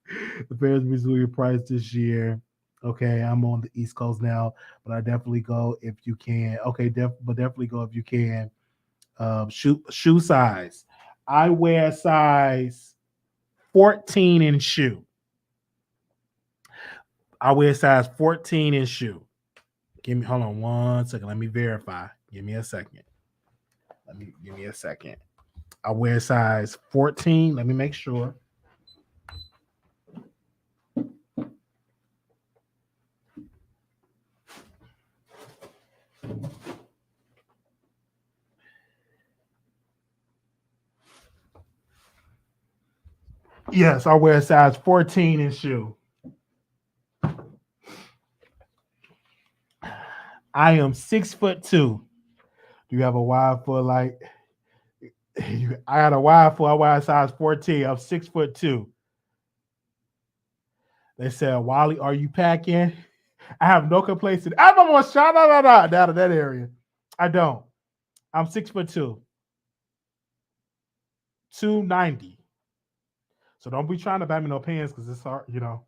The fair's Missouri price this year. Okay, I'm on the East Coast now, but I definitely go if you can. Okay, but definitely go if you can. Shoe size. I wear size 14 in shoe. I wear size 14 in shoe. Hold on 1 second. Let me verify. Give me a second. Give me a second. I wear size 14. Let me make sure. Yes, I wear size 14 in shoe. I am 6'2". Do you have a wide foot like? I got a wide foot. I wear size 14. I'm 6'2". They said, Wiley, are you packing? I have no complaints. I'm almost shot out of that area. I don't. I'm 6'2". 290. So don't be trying to buy me no pants because it's hard, you know.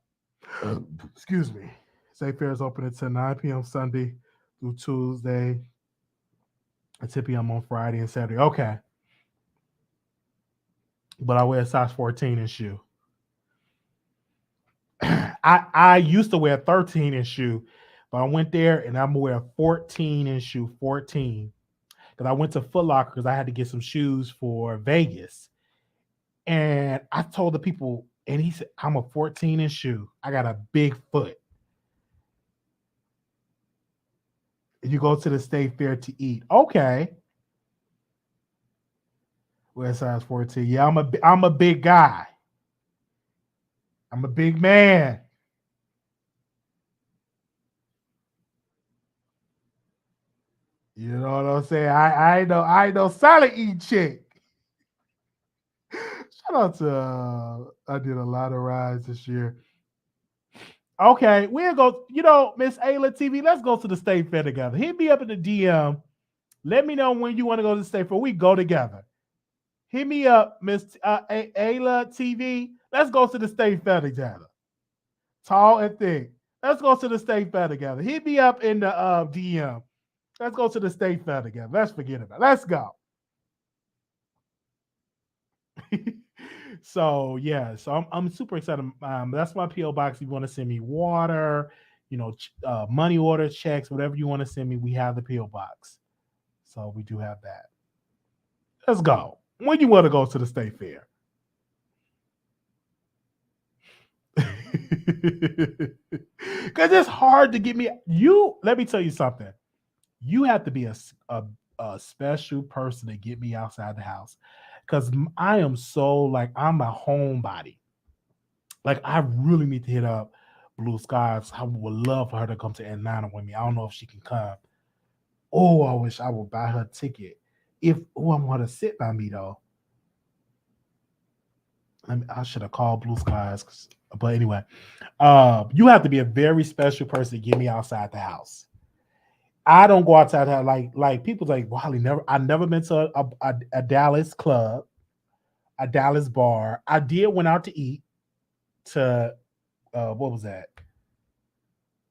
Excuse me. State Fair is open until 9 p.m. Sunday through Tuesday. At 10 p.m. on Friday and Saturday. Okay. But I wear a size 14 in shoe. I used to wear 13 in shoe, but I went there and I'm gonna wear 14 in shoe. 14. Because I went to Foot Locker because I had to get some shoes for Vegas. And I told the people, and he said, I'm a 14 in shoe. I got a big foot. You go to the State Fair to eat. Okay. Wear size 14. Yeah, I'm a big guy. I'm a big man. You know what I'm saying? I ain't no salad eating chick. Shout out to I did a lot of rides this year. Okay, we'll go, Miss Ayla TV, let's go to the State Fair together. Hit me up in the DM. Let me know when you want to go to the State Fair. We go together. Hit me up, Miss Ayla TV. Let's go to the state fair together. Tall and thick. Let's go to the state fair together. Hit me up in the DM. Let's go to the state fair together. Let's forget about it. Let's go. So yeah, so I'm super excited. That's my PO box. If you want to send me water, money orders, checks, whatever you want to send me, we have the PO box. So we do have that. Let's go. When you want to go to the state fair? Because it's hard to get me. Let me tell you something. You have to be a special person to get me outside the house. Because I am so I'm a homebody. Like I really need to hit up Blue Skies. I would love for her to come to Atlanta with me. I don't know if she can come. Oh, I wish I would buy her a ticket. I want her to sit by me though. I should have called Blue Skies. But anyway, you have to be a very special person to get me outside the house. I don't go outside the house like people's like, Wiley, I've never been to a Dallas club, a Dallas bar. I did went out to eat to what was that?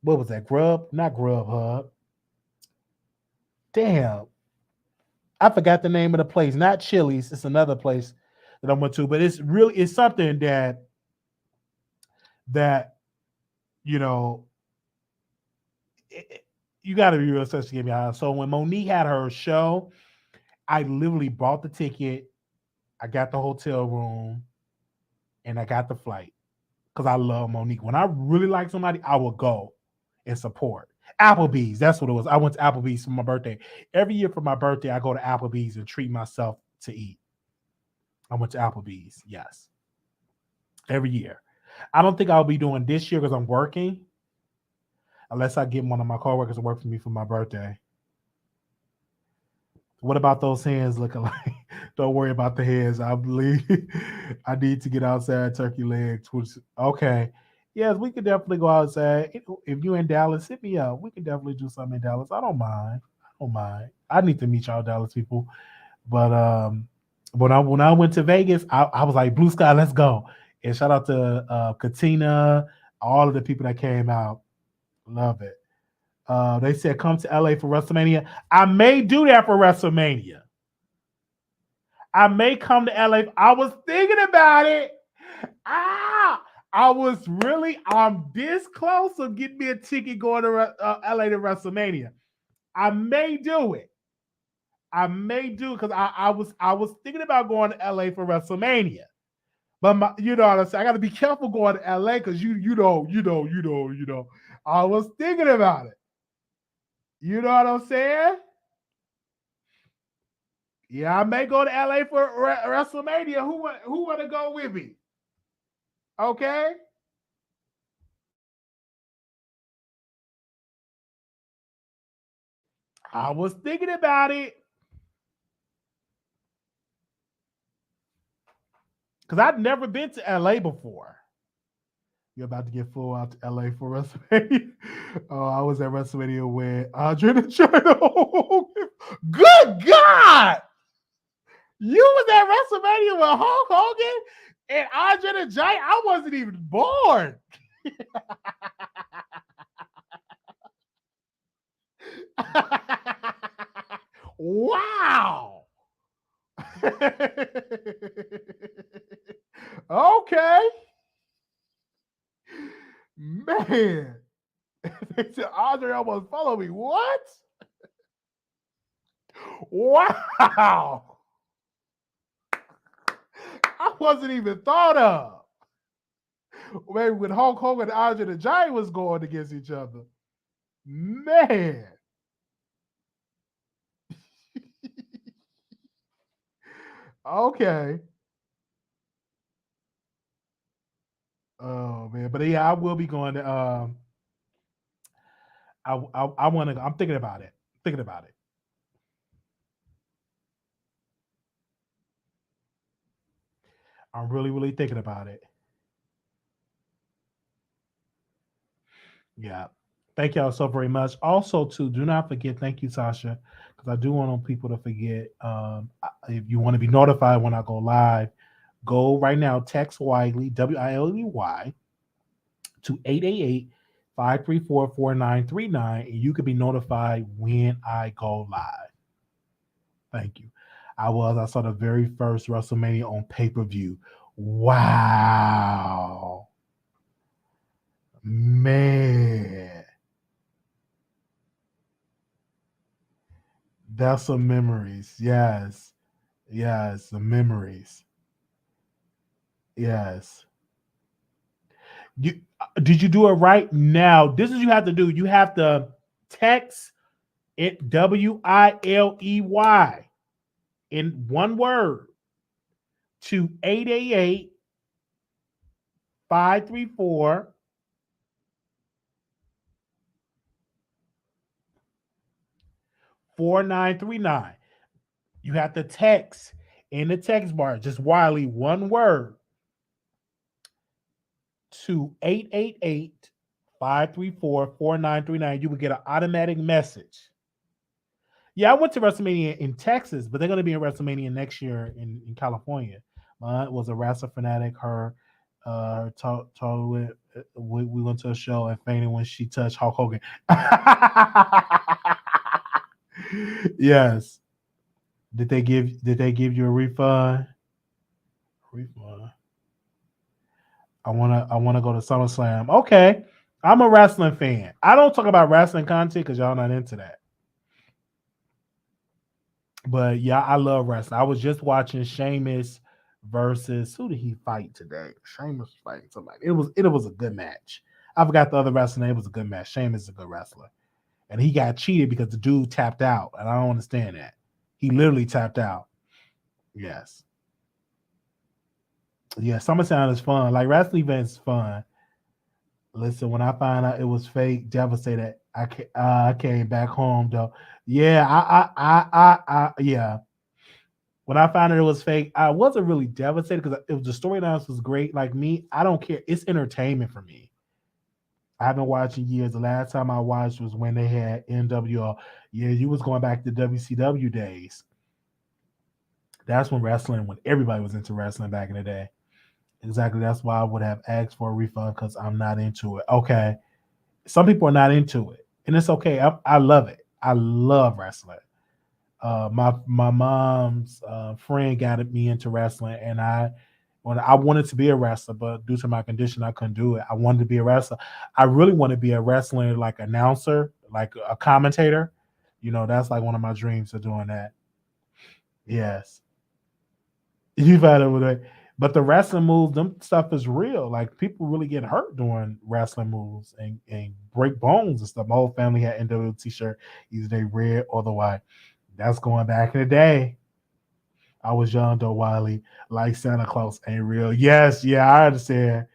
What was that? Grub? Not Grubhub. Damn. I forgot the name of the place. Not Chili's. It's another place that I went to, but it's something that you know you got to be real special to get me out. So when Monique had her show, I literally bought the ticket, I got the hotel room, and I got the flight because I love Monique. When I really like somebody, I will go and support. Applebee's, that's what it was. I went to Applebee's for my birthday. Every year for my birthday, I go to Applebee's and treat myself to eat. I went to Applebee's, yes. Every year. I don't think I'll be doing this year because I'm working. Unless I get one of my coworkers to work for me for my birthday. What about those hands looking like? Don't worry about the hands. I believe I need to get outside turkey legs. Okay. Yes, we could definitely go outside. If you're in Dallas, hit me up. We can definitely do something in Dallas. I don't mind. I need to meet y'all Dallas people. But when I went to Vegas, I was like, Blue Sky, let's go. And shout out to Katina, all of the people that came out. Love it. They said come to LA for WrestleMania. I may do that for WrestleMania. I may come to LA. I was thinking about it. I'm this close to getting me a ticket going to LA to WrestleMania. I may do it. Because I was thinking about going to LA for WrestleMania. But you know what I'm saying? I got to be careful going to LA because you know. I was thinking about it. You know what I'm saying? Yeah, I may go to LA for WrestleMania. Who want to go with me? Okay. I was thinking about it. Because I'd never been to LA before. You're about to get full out to LA for WrestleMania. Oh, I was at WrestleMania with Andre the Giant. Good God! You was at WrestleMania with Hulk Hogan and Andre the Giant? I wasn't even born. Wow. Okay. Man. They said Andre almost followed me. What? Wow. I wasn't even thought of. Maybe when Hulk Hogan and Andre the Giant was going against each other. Man. Okay. Oh man, but yeah, I will be going to. I want to. I'm thinking about it. I'm really thinking about it. Yeah. Thank y'all so very much. Also, too, do not forget. Thank you, Sasha, because I do want people to forget. If you want to be notified when I go live, go right now. Text Wiley WILEY to 888-534-4939, and you can be notified when I go live. Thank you. I saw the very first WrestleMania on pay-per-view. Wow. Man. That's some memories. Yes. Yes. The memories. Yes. Did you do it right now? This is what you have to do. You have to text it WILEY in one word to 888-534 4939. You have to text in the text bar, just Wiley, one word to 888-534-4939. You will get an automatic message. Yeah, I went to WrestleMania in Texas, but they're going to be in WrestleMania next year in California. My aunt was a wrestler fanatic. We went to a show and fainted when she touched Hulk Hogan. Yes. Did they give you a refund? Refund. I wanna go to SummerSlam. Okay. I'm a wrestling fan. I don't talk about wrestling content because y'all not into that. But yeah, I love wrestling. I was just watching Sheamus versus who did he fight today? Sheamus fighting somebody. It was a good match. I forgot the other wrestler name. It was a good match. Sheamus is a good wrestler. And he got cheated because the dude tapped out. And I don't understand that. He literally tapped out. Yes. Yeah, SummerSlam is fun. Like wrestling events is fun. Listen, when I found out it was fake, devastated. I came back home though. Yeah, yeah. When I found out it was fake, I wasn't really devastated because it was the storylines was great. Like me, I don't care. It's entertainment for me. I haven't watched in years. The last time I watched was when they had NWO. Yeah, you was going back to WCW days. That's when everybody was into wrestling back in the day. Exactly. That's why I would have asked for a refund because I'm not into it. Okay. Some people are not into it, and it's okay. I love it. I love wrestling. My mom's friend got me into wrestling, and when I wanted to be a wrestler, but due to my condition, I couldn't do it. I wanted to be a wrestler. I really want to be a wrestler, like announcer, like a commentator. That's like one of my dreams of doing that. Yes, you've had it with it. But the wrestling moves, them stuff is real. Like people really get hurt doing wrestling moves and break bones and stuff. My whole family had NWO t-shirt, either they red or the white. That's going back in the day. I was young though, Wiley. Like Santa Claus ain't real. Yes, yeah, I understand.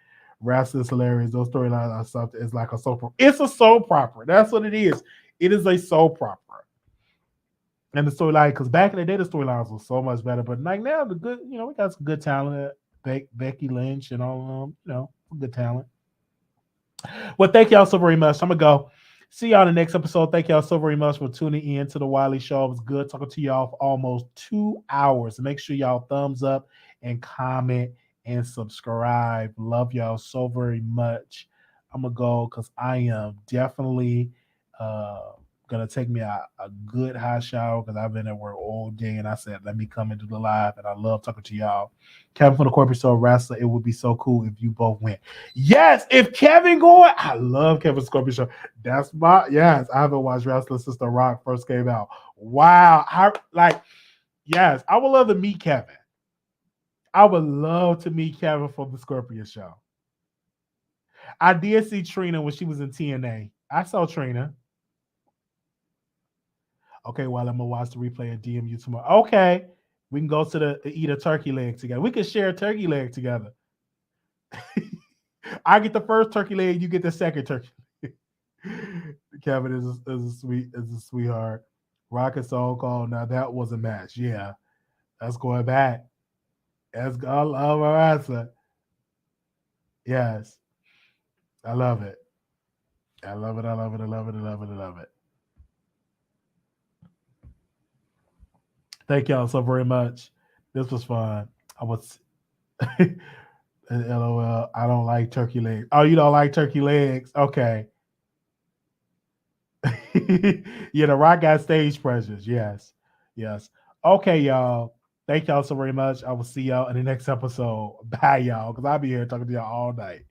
Wrestling's hilarious. Those storylines are something. It's like a soap. It's a soap opera. That's what it is. It is a soap opera. And the storyline, because back in the day, the storylines were so much better. But like now, we got some good talent. Becky Lynch and all of them, good talent. Well, thank y'all so very much. I'm going to go. See y'all in the next episode. Thank y'all so very much for tuning in to the Wiley Show. It was good talking to y'all for almost 2 hours. Make sure y'all thumbs up and comment and subscribe. Love y'all so very much. I'm going to go because I am definitely going to take me a good hot shower because I've been at work all day. And I said, let me come and do the live. And I love talking to y'all. Kevin from the Corporate Store Wrestler. It would be so cool if you both went. Yes, if Kevin going, I love Kevin Scorpio Show. That's yes. I haven't watched wrestling since The Rock first came out. Wow. Yes, I would love to meet Kevin. I would love to meet Kevin from the Scorpio Show. I did see Trina when she was in TNA. I saw Trina. Okay, well, I'm gonna watch the replay and DM you tomorrow. Okay, we can go to eat a turkey leg together. We can share a turkey leg together. I get the first turkey leg, you get the second turkey. Kevin is a sweetheart. Rocket Soul Call. Now that was a match. Yeah, that's going back. I love our answer. Yes, I love it. I love it. I love it. I love it. I love it. I love it. Thank y'all so very much. This was fun. I was LOL. I don't like turkey legs. Oh, you don't like turkey legs? Okay. Yeah, the Rock got stage pressures. Yes. Yes. Okay, y'all. Thank y'all so very much. I will see y'all in the next episode. Bye, y'all. Because I'll be here talking to y'all all night.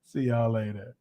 See y'all later.